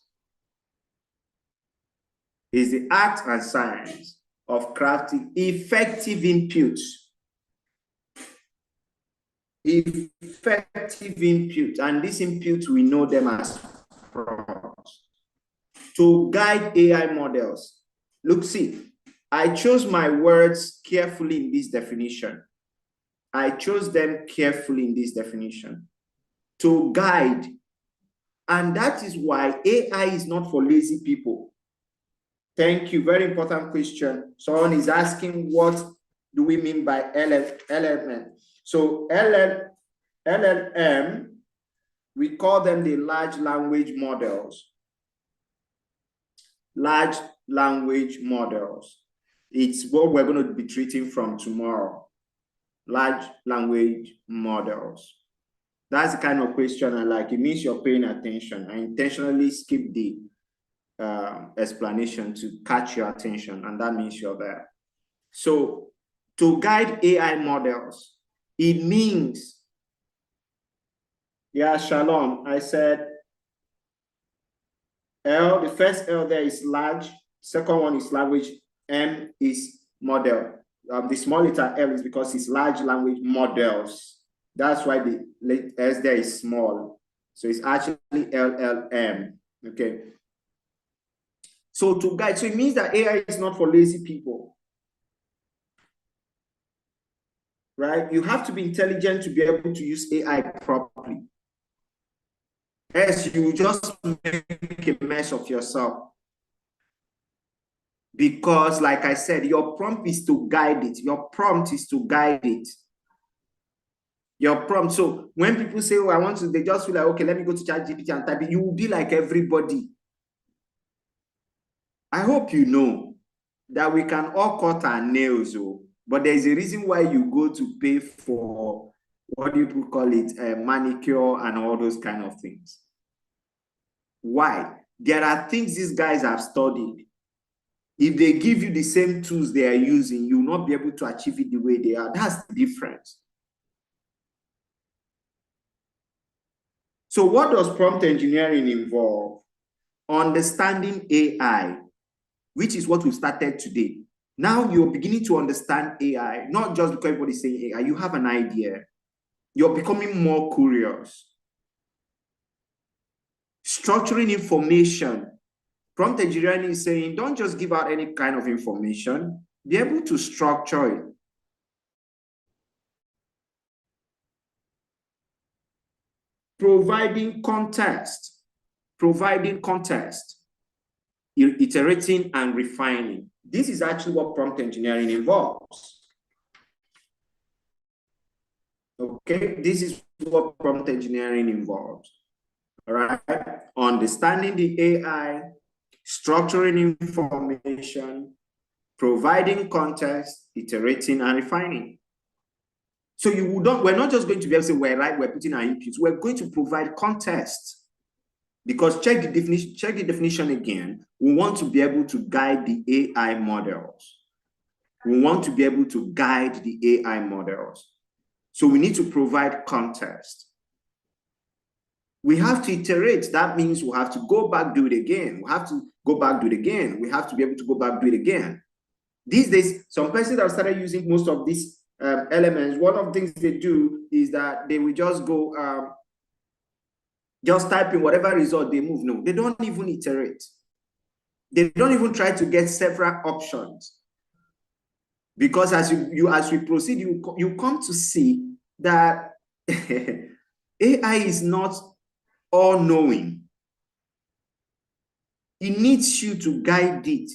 Is the art and science of crafting effective inputs. Effective input, and these inputs we know them as prompts to guide AI models. Look, see, I chose my words carefully in this definition. I chose them carefully in this definition to guide, and that is why AI is not for lazy people. Thank you. Very important question. Someone is asking, what do we mean by LLM? So LLM, we call them the large language models. Large language models. It's what we're going to be treating from tomorrow. Large language models. That's the kind of question I like. It means you're paying attention. I intentionally skip the explanation to catch your attention, and that means you're there. So to guide AI models, it means, yeah, shalom. I said L, the first L there is large, second one is language, M is model. The small letter L is because it's large language models. That's why the S there is small. So it's actually LLM, okay? So to guide, so it means that AI is not for lazy people. Right? You have to be intelligent to be able to use AI properly. Else you just make a mess of yourself. Because, like I said, your prompt is to guide it. Your prompt is to guide it. Your prompt. So when people say, oh, I want to, they just feel like, okay, let me go to ChatGPT and type it. You will be like everybody. I hope you know that we can all cut our nails, but there's a reason why you go to pay for, what do you call it, a manicure and all those kind of things. Why? There are things these guys have studied. If they give you the same tools they are using, you will not be able to achieve it the way they are. That's the difference. So what does prompt engineering involve? Understanding AI, which is what we started today. Now you're beginning to understand AI, not just because everybody's saying AI, you have an idea. You're becoming more curious. Structuring information. Prompt engineering is saying, don't just give out any kind of information, be able to structure it. Providing context, iterating and refining. This is actually what prompt engineering involves. Okay, this is what prompt engineering involves. All right, understanding the AI, structuring information, providing context, iterating and refining. So we're not just going to be able to say we're putting our inputs, we're going to provide context. Because check the definition again. We want to be able to guide the AI models. We want to be able to guide the AI models. So we need to provide context. We have to iterate. That means we have to go back, do it again. We have to go back, do it again. We have to be able to go back, do it again. These days, some persons have started using most of these elements, one of the things they do is that they will just go, just type in whatever result they move. No, they don't even iterate. They don't even try to get several options. Because as we proceed, you come to see that AI is not all-knowing. It needs you to guide it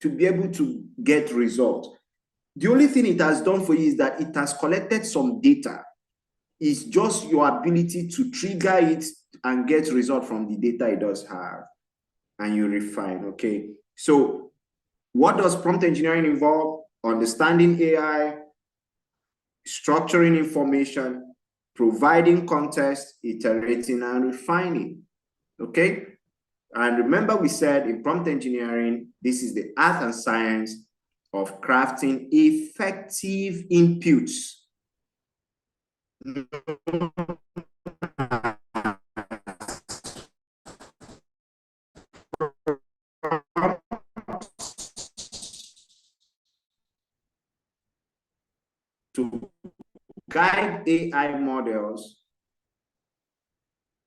to be able to get results. The only thing it has done for you is that it has collected some data. It's just your ability to trigger it and get result from the data it does have, and you refine, okay? So what does prompt engineering involve? Understanding AI, structuring information, providing context, iterating, and refining, okay? And remember we said in prompt engineering, this is the art and science of crafting effective inputs. To guide AI models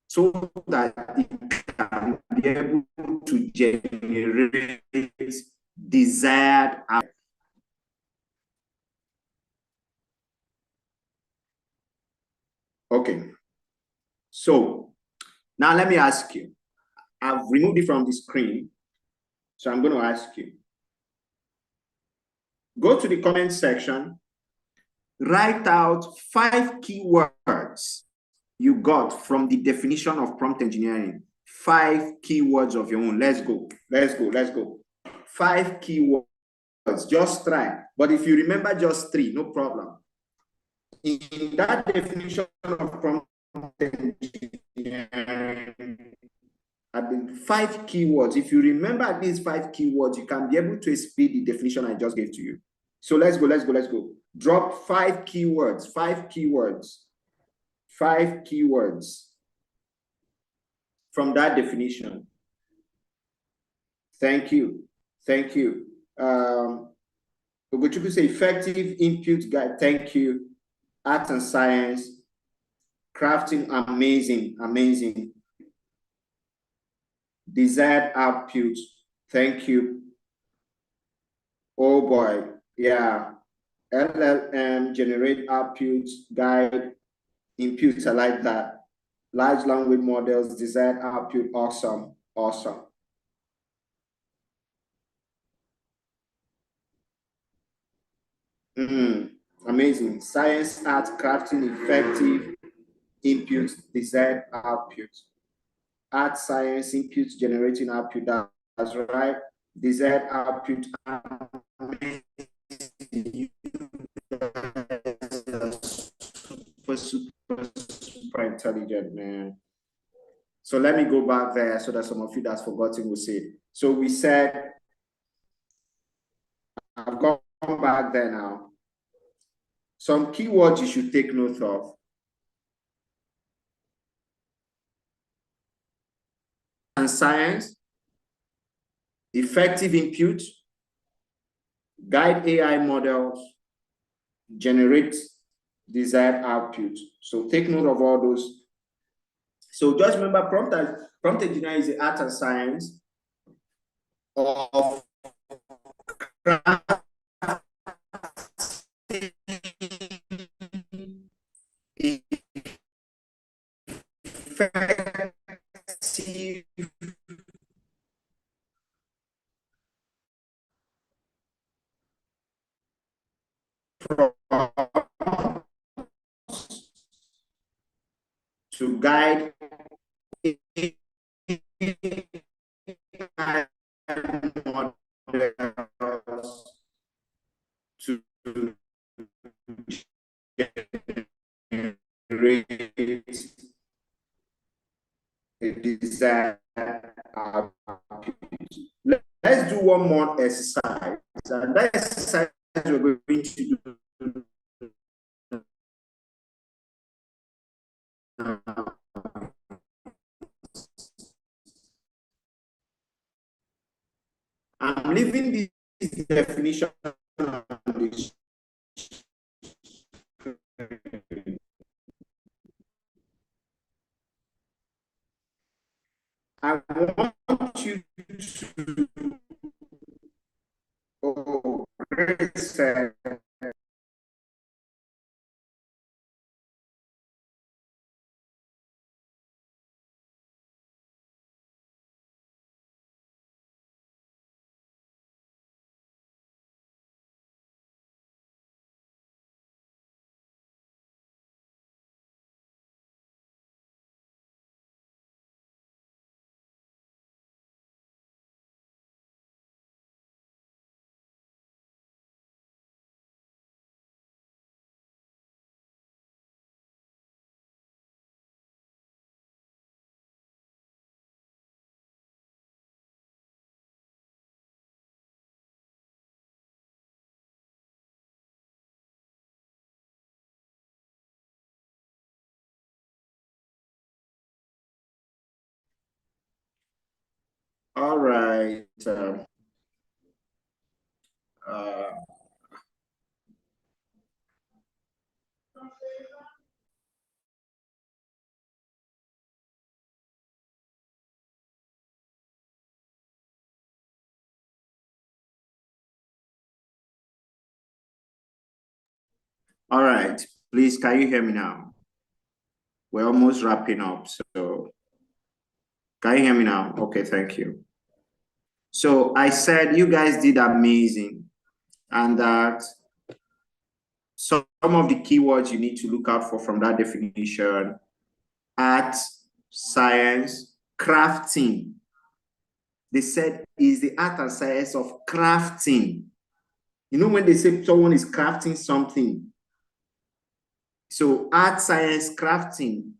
so that it can be able to generate desired outcomes. Okay, so now let me ask you. I've removed it from the screen, so I'm going to ask you. Go to the comment section, write out 5 keywords you got from the definition of prompt engineering. 5 keywords of your own. Let's go. 5 keywords. Just try. But if you remember just 3, no problem. In that definition of prompt engineering, I mean, 5 keywords. If you remember these 5 keywords, you can be able to explain the definition I just gave to you. So let's go. Drop 5 keywords. 5 keywords from that definition. Thank you. Ogochukwu say effective input guide. Thank you. Art and science. Crafting, amazing. Desired output. Thank you. Oh boy, yeah. LLM, generate outputs, guide, inputs, I like that. Large language models, desired output, awesome. Amazing. Science, art, crafting, effective inputs, desired output. Art, science, inputs, generating output, that's right. Desired output, super intelligent, man. So let me go back there so that some of you that's forgotten will see it. So we said, I've gone back there now. Some keywords you should take note of. And science, effective input, guide AI models, generate desired output. So take note of all those. So just remember, prompt engineering is the art and science of effective to guide to generate a desired output. Let's do one more exercise. And that exercise we're going to do now. I'm leaving this definition on this I want you to research. All right. Uh, all right. Please, can you hear me now? We're almost wrapping up. So, can you hear me now? Okay, thank you. So, I said you guys did amazing, and that some of the keywords you need to look out for from that definition: art, science, crafting. They said is the art and science of crafting. You know, when they say someone is crafting something, so art, science, crafting,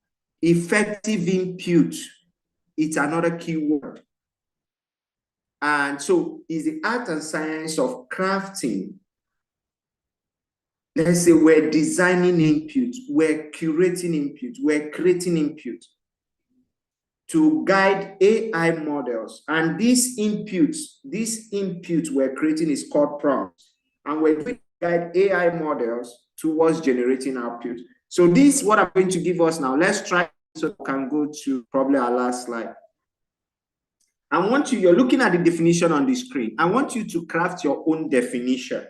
effective input, it's another keyword. And so is the art and science of crafting. Let's say we're designing input, we're curating input, we're creating input to guide AI models. And this input we're creating is called prompt. And we're going to guide AI models towards generating output. So this is what I'm going to give us now. Let's try so we can go to probably our last slide. I want you, you're looking at the definition on the screen. I want you to craft your own definition.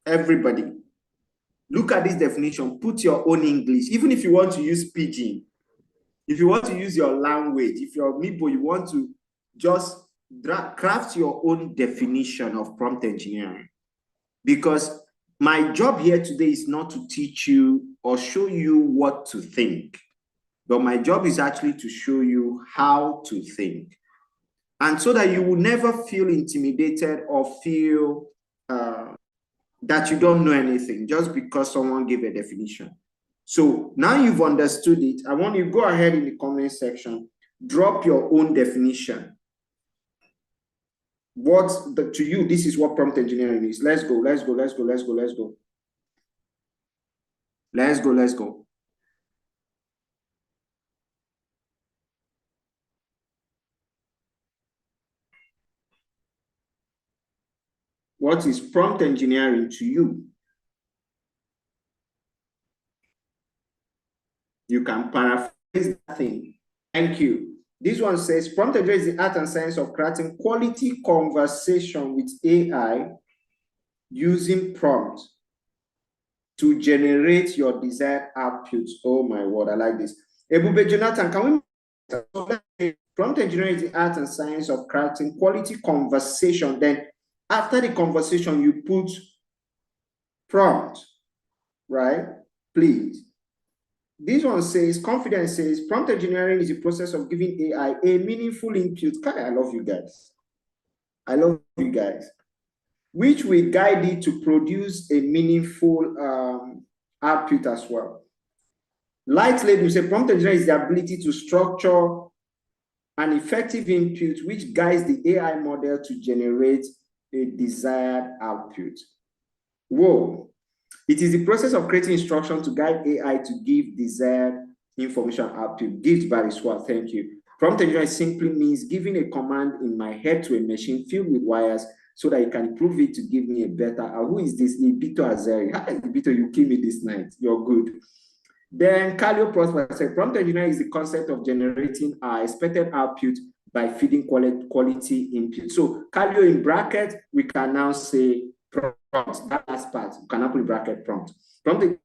Everybody, look at this definition, put your own English, even if you want to use pidgin, if you want to use your language, if you're Mibo, you want to just craft your own definition of prompt engineering. Because my job here today is not to teach you or show you what to think, but my job is actually to show you how to think. And so that you will never feel intimidated or feel that you don't know anything just because someone gave a definition. So now you've understood it. I want you to go ahead in the comment section, drop your own definition. To you, this is what prompt engineering is. Let's go, let's go, let's go, let's go, let's go. Let's go, let's go. What is prompt engineering to you? You can paraphrase that thing. Thank you. This one says, prompt engineering is the art and science of creating quality conversation with AI using prompt to generate your desired outputs. Oh my word, I like this. Ebube Jonathan, can we prompt engineering is the art and science of creating quality conversation. Then after the conversation, you put prompt, right? Please. This one says, confidence says, prompt engineering is the process of giving AI a meaningful input. I love you guys. I love you guys. Which will guide it to produce a meaningful output as well. Light Lady will say, prompt engineering is the ability to structure an effective input which guides the AI model to generate a desired output. Whoa. It is the process of creating instruction to guide AI to give desired information output. Gift by Swat, thank you. Prompt engineering simply means giving a command in my head to a machine filled with wires so that it can improve it to give me a better. Who is this? Ibito Azeri. Hi, Ibito, you killed me this night. You're good. Then Calio Prosper said, prompt engineering is the concept of generating our expected output by feeding quality input. So Calio in bracket, we can now say prompt. That last part, we can now put bracket prompt. Prompt.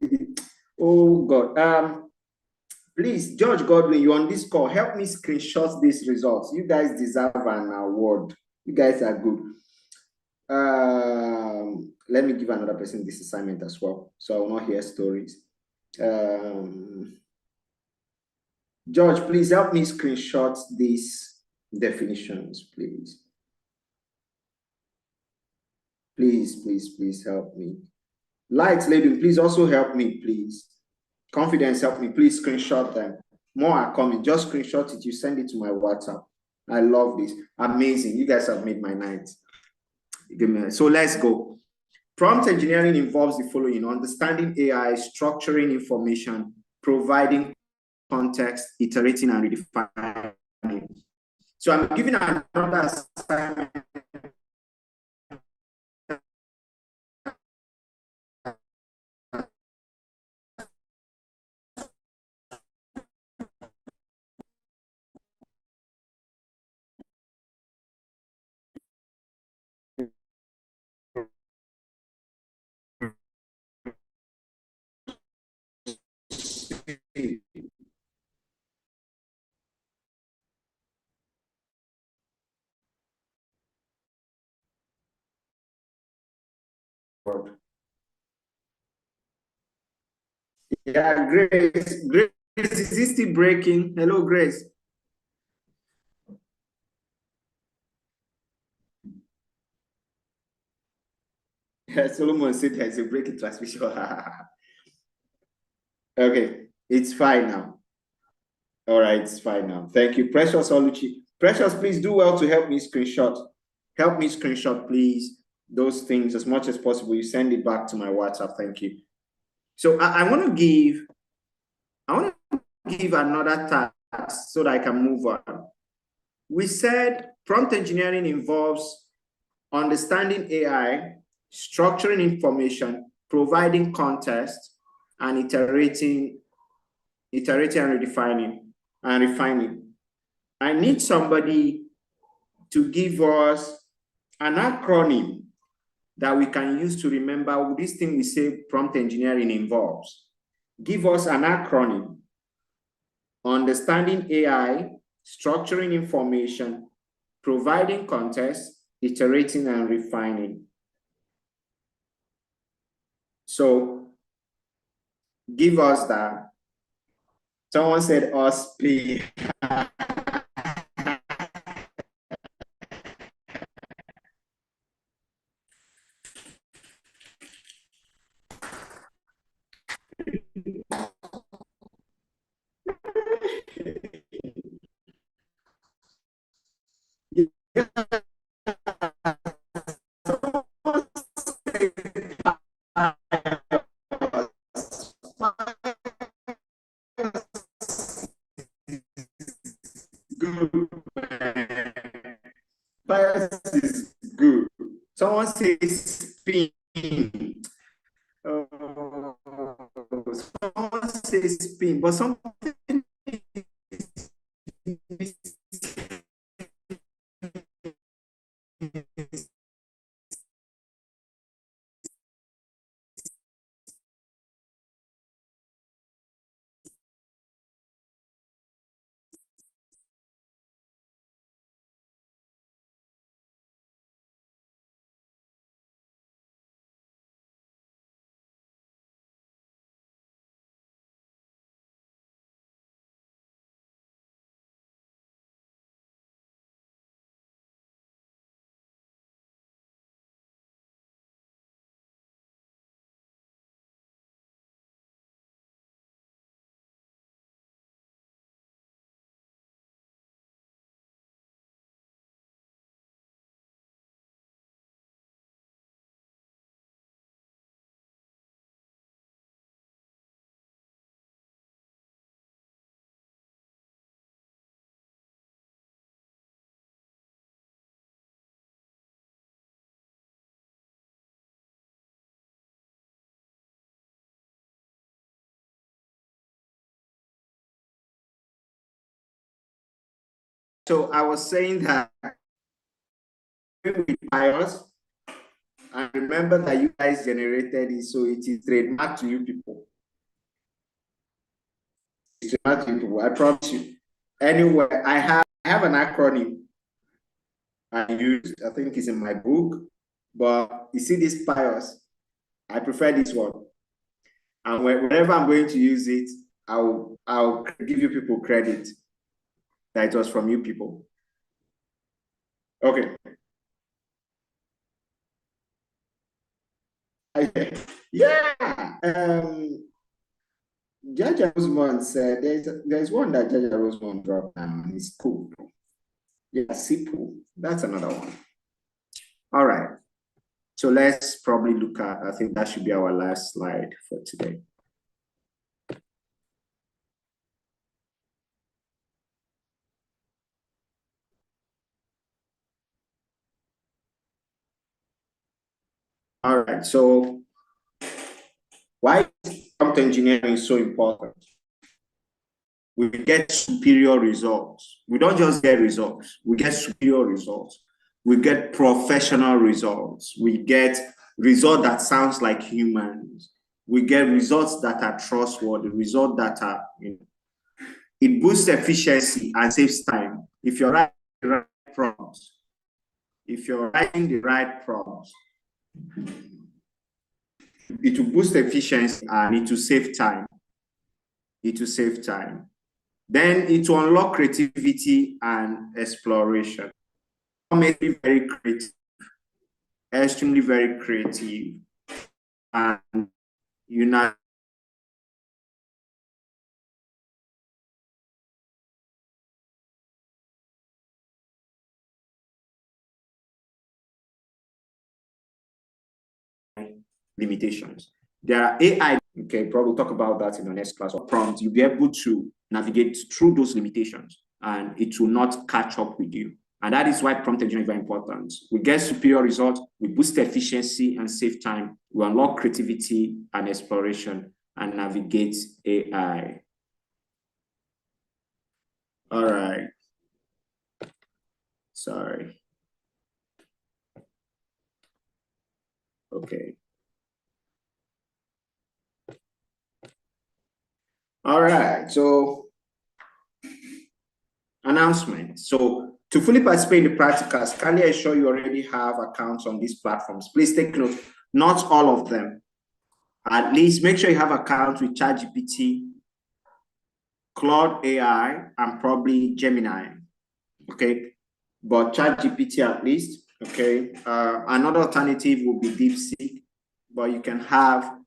Oh God. Please, George Godwin, you on this call. Help me screenshot these results. You guys deserve an award. You guys are good. Let me give another person this assignment as well, so I will not hear stories. George, please help me screenshot these definitions, please. Please help me. Light Lady, please also help me, please. Confidence, help me, please screenshot them. More are coming. Just screenshot it. You send it to my WhatsApp. I love this. Amazing. You guys have made my night. So let's go. Prompt engineering involves the following: understanding AI, structuring information, providing context, iterating and redefining. So I'm giving another assignment. Yeah, Grace. Grace, is this still breaking? Hello, Grace. Solomon said there's a break in transmission. Okay, it's fine now. All right, it's fine now. Thank you. Precious Oluchi. Precious, please do well to help me screenshot. Help me screenshot, please, those things as much as possible. You send it back to my WhatsApp. Thank you. So I want to give another task so that I can move on. We said prompt engineering involves understanding AI, structuring information, providing context, and iterating and redefining and refining. I need somebody to give us an acronym that we can use to remember this thing we say prompt engineering involves. Give us an acronym: understanding AI, structuring information, providing context, iterating and refining. So give us that. Someone said OSP. Bias is good. Someone says spin. Oh, someone says spin, but something So I was saying that with BIOS, I remember that you guys generated it, so it is trademarked to you people. It's trademarked to you people, I promise you. Anyway, I have an acronym I use. I think it's in my book, but you see this BIOS, I prefer this one. And whenever I'm going to use it, I'll give you people credit that it was from you people. Okay. Yeah. Jaja Rosemont said there's one that Jaja Rosemont dropped down. It's cool. Yeah, Sipu. That's another one. All right. So let's probably look at, I think that should be our last slide for today. All right. So why is prompt engineering so important? We get superior results. We don't just get results, we get superior results. We get professional results. We get results that sounds like humans. We get results that are trustworthy, results that are, it boosts efficiency and saves time. If you're writing the right prompts, if you're writing the right prompts, it will boost efficiency and it will save time. It will save time. Then it will unlock creativity and exploration. Make me very creative, extremely very creative, and unite. Limitations. There are AI, okay, probably talk about that in the next class or prompt. You'll be able to navigate through those limitations and it will not catch up with you. And that is why prompt engineering is very important. We get superior results, we boost efficiency and save time, we unlock creativity and exploration and navigate AI. All right. Sorry. Okay. All right. So announcement. So to fully participate in the practicals, kindly ensure you already have accounts on these platforms. Please take note, not all of them. At least make sure you have accounts with ChatGPT, Claude AI, and probably Gemini. Okay, but ChatGPT at least. Okay, another alternative would be DeepSeek, but you can have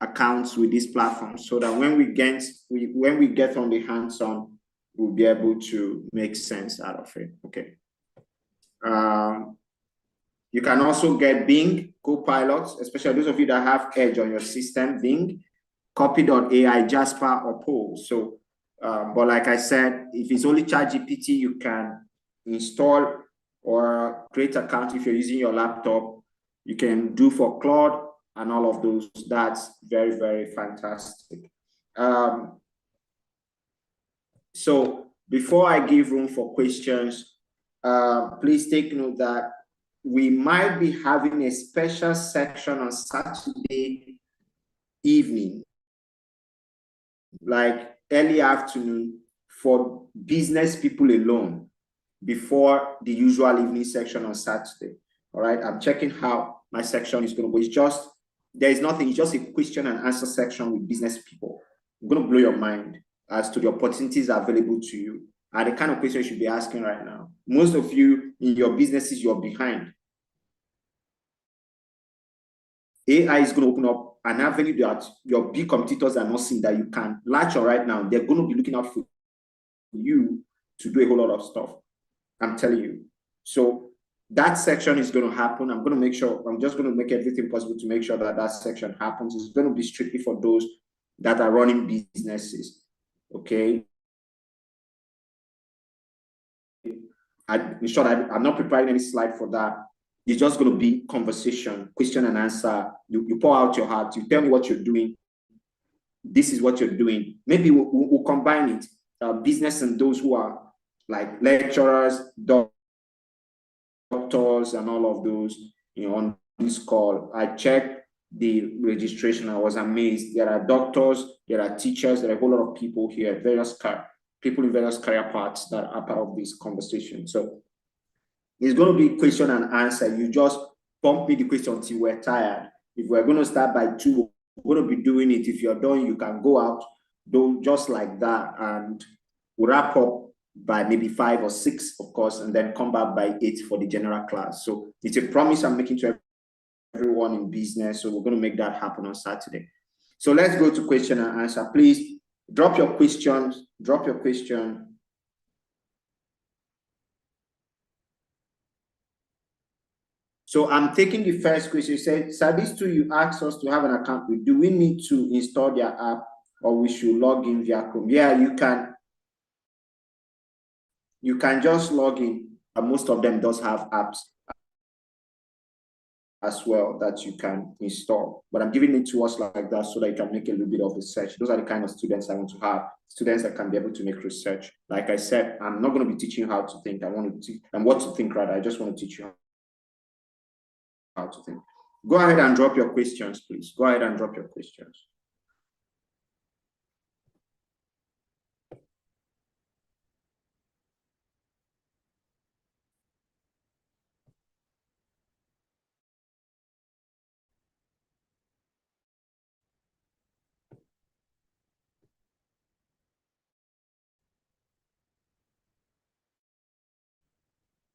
accounts with these platforms so that when we get on the hands-on, we'll be able to make sense out of it. Okay. You can also get Bing Copilots, especially those of you that have Edge on your system, Bing, Copy.ai, Jasper, or Pole. So, but like I said, if it's only ChatGPT, you can install or create an account if you're using your laptop. You can do for Claude and all of those. That's very, very fantastic. So before I give room for questions, please take note that we might be having a special section on Saturday evening, like early afternoon, for business people alone before the usual evening section on Saturday. All right, I'm checking how my section is going to go. It's just, there is nothing, it's just a question and answer section with business people. I'm going to blow your mind as to the opportunities available to you and the kind of questions you should be asking right now. Most of you in your businesses, you're behind. AI is going to open up an avenue that your big competitors are not seeing, that you can latch on right now. They're going to be looking out for you to do a whole lot of stuff. I'm telling you. So that section is going to happen. I'm going to make sure, I'm just going to make everything possible to make sure that that section happens. It's going to be strictly for those that are running businesses. Okay. In short, I'm not preparing any slide for that. It's just going to be conversation, question and answer. You pour out your heart. You tell me what you're doing. This is what you're doing. Maybe we'll combine it. Business and those who are like lecturers, doctors, and all of those, on this call. I checked the registration. I was amazed. There are doctors, there are teachers, there are a whole lot of people here, people in various career paths that are part of this conversation. So it's going to be question and answer. You just pump me the question until we're tired. If we're going to start by 2, we're going to be doing it. If you're done, you can go out, do just like that, and we'll wrap up by maybe 5 or 6, of course, and then come back by 8 for the general class. So it's a promise I'm making to everyone in business. So we're going to make that happen on Saturday. So let's go to question and answer. Please drop your questions. Drop your question. So I'm taking the first question. You said, Sadistu, you asked us to have an account with. Do we need to install their app, or we should log in via Chrome? Yeah, you can. You can just log in. Most of them does have apps as well that you can install. But I'm giving it to us like that so that you can make a little bit of research. Those are the kind of students I want to have. Students that can be able to make research. Like I said, I'm not going to be teaching you how to think. I want to teach and what to think rather. I just want to teach you how to think. Go ahead and drop your questions, please. Go ahead and drop your questions.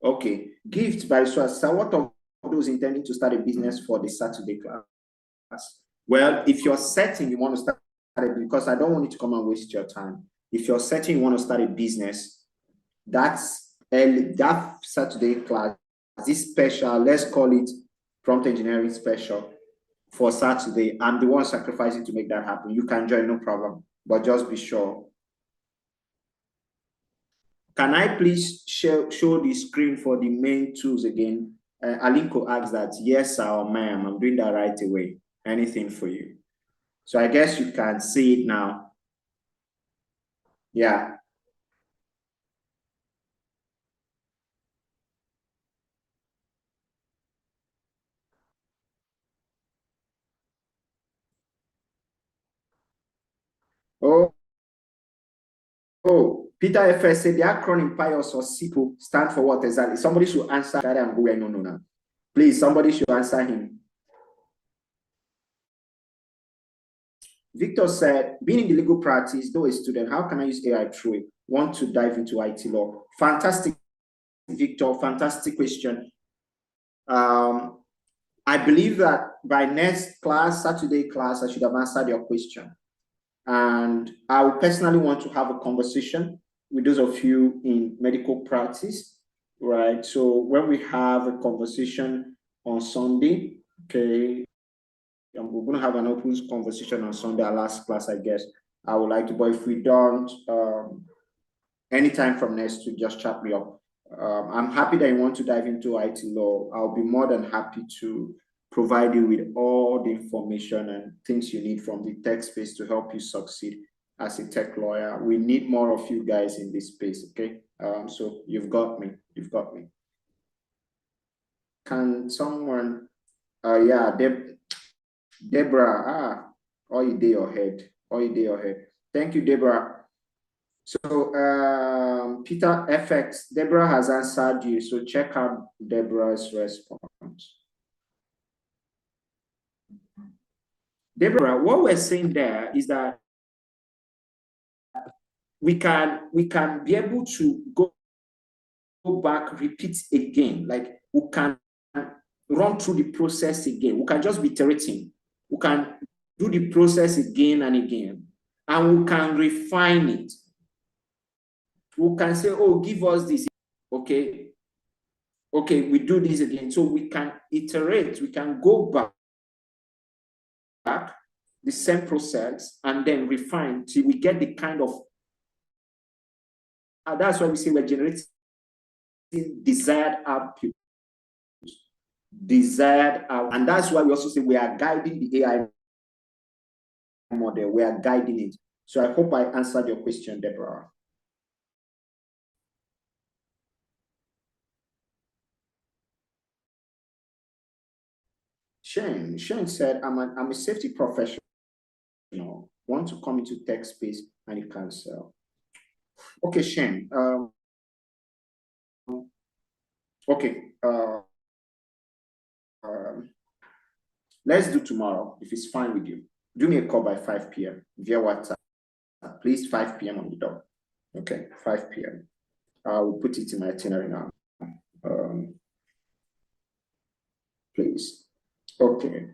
Okay. Gift by Swasa. What of those intending to start a business for the Saturday class? Well, if you're setting you want to start it, because I don't want you to come and waste your time. If you're setting you want to start a business, that's early, that Saturday class, this special, let's call it prompt engineering special for Saturday. I'm the one sacrificing to make that happen. You can join, no problem, but just be sure. Can I please show the screen for the main tools again? Alinko asks that, yes, sir, ma'am, I'm doing that right away. Anything for you. So I guess you can see it now. Yeah. Oh, Peter FS said the acronym PIOS or SIPO stand for what exactly? Somebody should answer that and go, no. Please, somebody should answer him. Victor said, being in the legal practice, though a student, how can I use AI through it? Want to dive into IT law? Fantastic, Victor. Fantastic question. I believe that by next class, Saturday class, I should have answered your question. And I would personally want to have a conversation with those of you in medical practice, right? So when we have a conversation on Sunday, okay, we're going to have an open conversation on Sunday, our last class, I guess. I would like to, but if we don't, anytime from next week, just chat me up. I'm happy that you want to dive into IT law. I'll be more than happy to provide you with all the information and things you need from the tech space to help you succeed as a tech lawyer. We need more of you guys in this space, okay? So you've got me. Can someone, yeah, Deborah, all you day your head. Thank you, Deborah. So Peter FX, Deborah has answered you. So check out Deborah's response. Deborah, what we're saying there is that we can be able to go back, repeat again. Like we can run through the process again. We can just be iterating. We can do the process again and again, and we can refine it. We can say, oh, give us this. Okay, we do this again. So we can iterate, we can go back the same process and then refine till we get the kind of, that's why we say we're generating desired output. And that's why we also say we are guiding the AI model, we are guiding it. So I hope I answered your question, Deborah. Shane said, I'm a safety professional, want to come into tech space and you can sell. Okay, Shane. Okay. Let's do tomorrow if it's fine with you. Do me a call by 5 p.m. via WhatsApp. Please, 5 p.m. on the dot. Okay, 5 p.m. I will put it in my itinerary now. Please. Okay.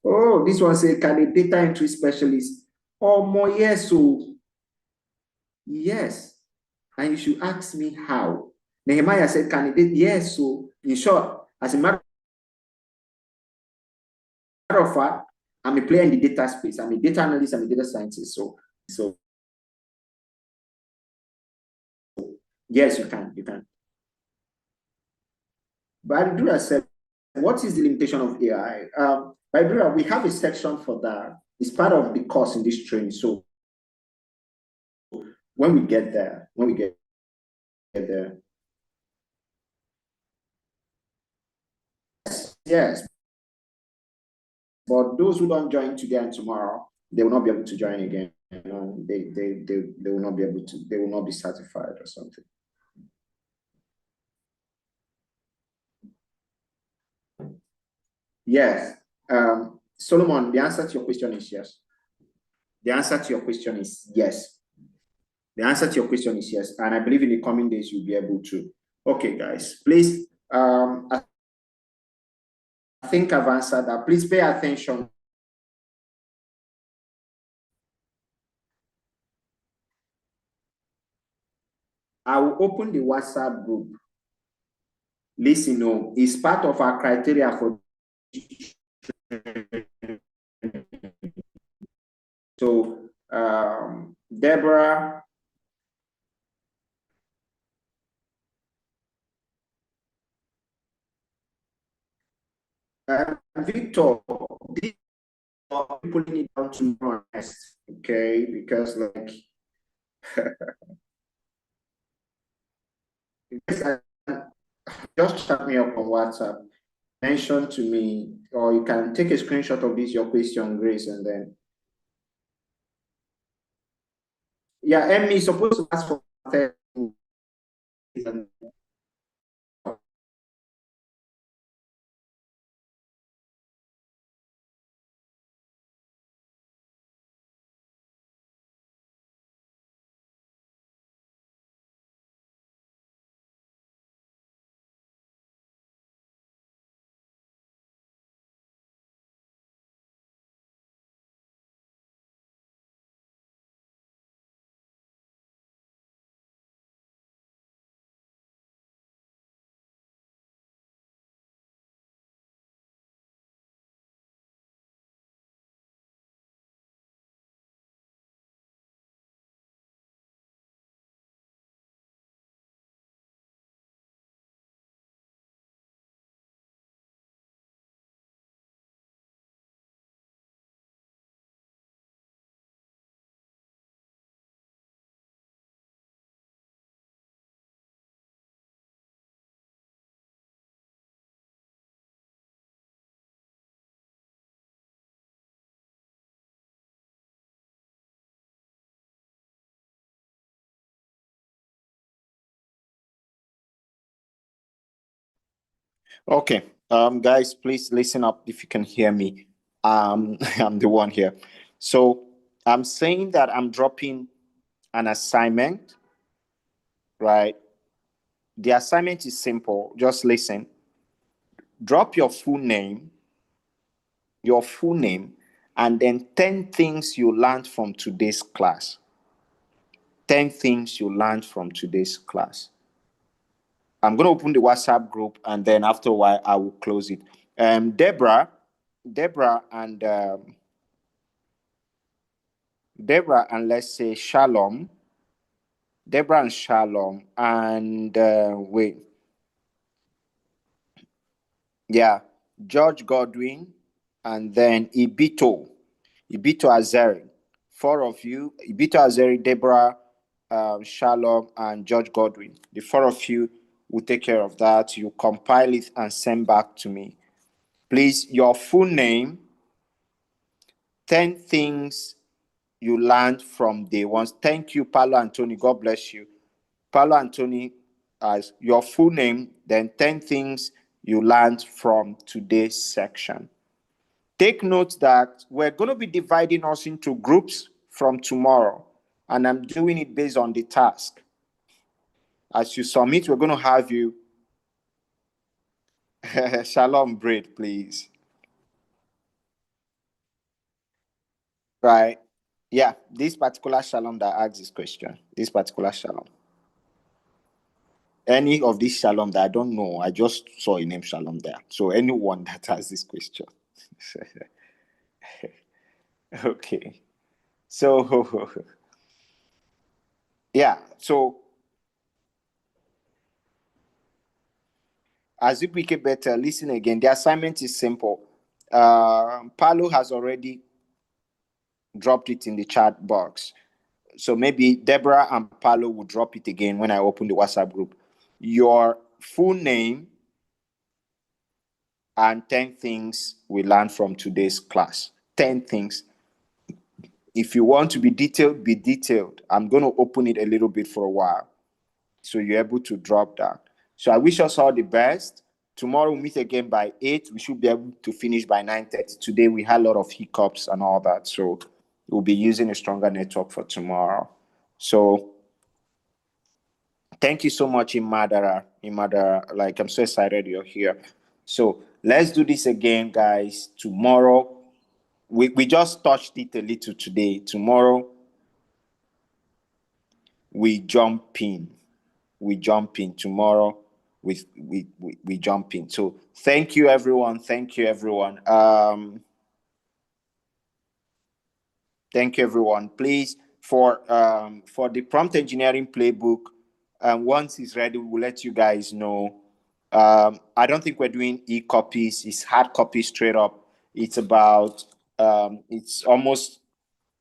Oh, this one say, can a data entry specialist? Oh, more yes, so yes. And you should ask me how. Nehemiah said, candidate, yes. So in short, as a matter of fact, I'm a player in the data space. I'm a data analyst, I'm a data scientist. So yes, you can. But Badura said, what is the limitation of AI? Badura, we have a section for that. It's part of the course in this training. So when we get there, yes. But those who don't join today and tomorrow, they will not be able to join again. They will not be able to, they will not be certified or something. Yes. Solomon, the answer to your question is yes. The answer to your question is yes. The answer to your question is yes. And I believe in the coming days, you'll be able to. Okay, guys, please. I think I've answered that. Please pay attention. I will open the WhatsApp group. Listen, no, it's part of our criteria for. So, Deborah, Victor, putting it down tomorrow next, okay? Because like, just chat me up on WhatsApp, mention to me, or you can take a screenshot of this, your question, Grace, and then. Yeah, Emmy supposed to ask for 30. Okay, guys, please listen up if you can hear me. I'm the one here. So I'm saying that I'm dropping an assignment, right? The assignment is simple. Just listen. Drop your full name, and then 10 things you learned from today's class. 10 things you learned from today's class. I'm going to open the WhatsApp group, and then after a while, I will close it. Deborah, and let's say Shalom. Deborah and Shalom, and wait, yeah, George Godwin, and then Ibito Azeri. 4 of you, Ibito Azeri, Deborah, Shalom, and George Godwin. The 4 of you will take care of that. You compile it and send back to me. Please, your full name, 10 things you learned from day one. Thank you, Paulo Anthony. God bless you. Paulo Anthony, as your full name, then 10 things you learned from today's section. Take note that we're going to be dividing us into groups from tomorrow, and I'm doing it based on the task. As you submit, we're going to have you. Shalom, Braid, please. Right. Yeah, this particular Shalom that asks this question, this particular Shalom. Any of these Shalom that I don't know, I just saw a name Shalom there. So anyone that has this question. Okay. So, yeah. So, as you pick it better, listen again. The assignment is simple. Paulo has already dropped it in the chat box. So maybe Deborah and Paulo will drop it again when I open the WhatsApp group. Your full name and 10 things we learned from today's class. 10 things. If you want to be detailed, be detailed. I'm going to open it a little bit for a while, so you're able to drop that. So I wish us all the best. Tomorrow we'll meet again by 8. We should be able to finish by 9:30. Today we had a lot of hiccups and all that, so we'll be using a stronger network for tomorrow. So thank you so much, Imadara. Like, I'm so excited you're here. So let's do this again, guys. Tomorrow, we just touched it a little today. Tomorrow, we jump in. Tomorrow. We jump in. So thank you, everyone. Thank you, everyone. Thank you, everyone. Please, for the prompt engineering playbook, once it's ready, we'll let you guys know. I don't think we're doing e-copies. It's hard copy straight up. It's about it's almost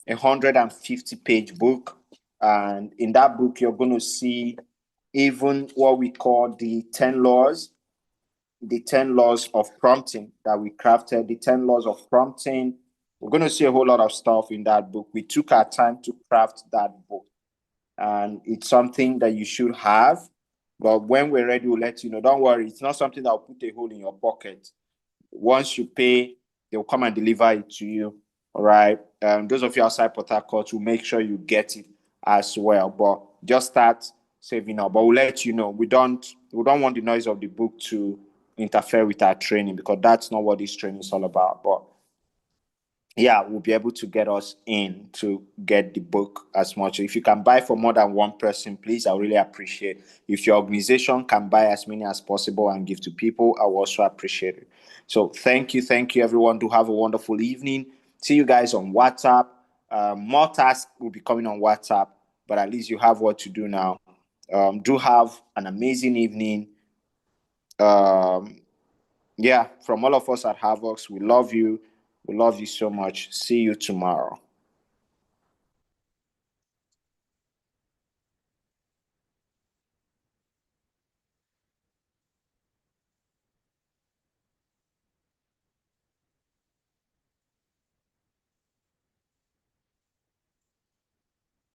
150-page book, and in that book, you're going to see even what we call the 10 laws of prompting that we crafted, the 10 laws of prompting. We're going to see a whole lot of stuff in that book. We took our time to craft that book, and it's something that you should have. But when we're ready, we'll let you know. Don't worry, it's not something that will put a hole in your pocket. Once you pay, they'll come and deliver it to you. All right. Those of you outside Port Harcourt will make sure you get it as well. But just start saving up. But we'll let you know. We don't want the noise of the book to interfere with our training, because that's not what this training is all about. But yeah, we'll be able to get us in to get the book as much. If you can buy for more than one person, please, I really appreciate. If your organization can buy as many as possible and give to people, I will also appreciate it. So thank you, everyone. Do have a wonderful evening. See you guys on WhatsApp. More tasks will be coming on WhatsApp, but at least you have what to do now. Do have an amazing evening. Yeah, from all of us at Harvox, we love you. We love you so much. See you tomorrow.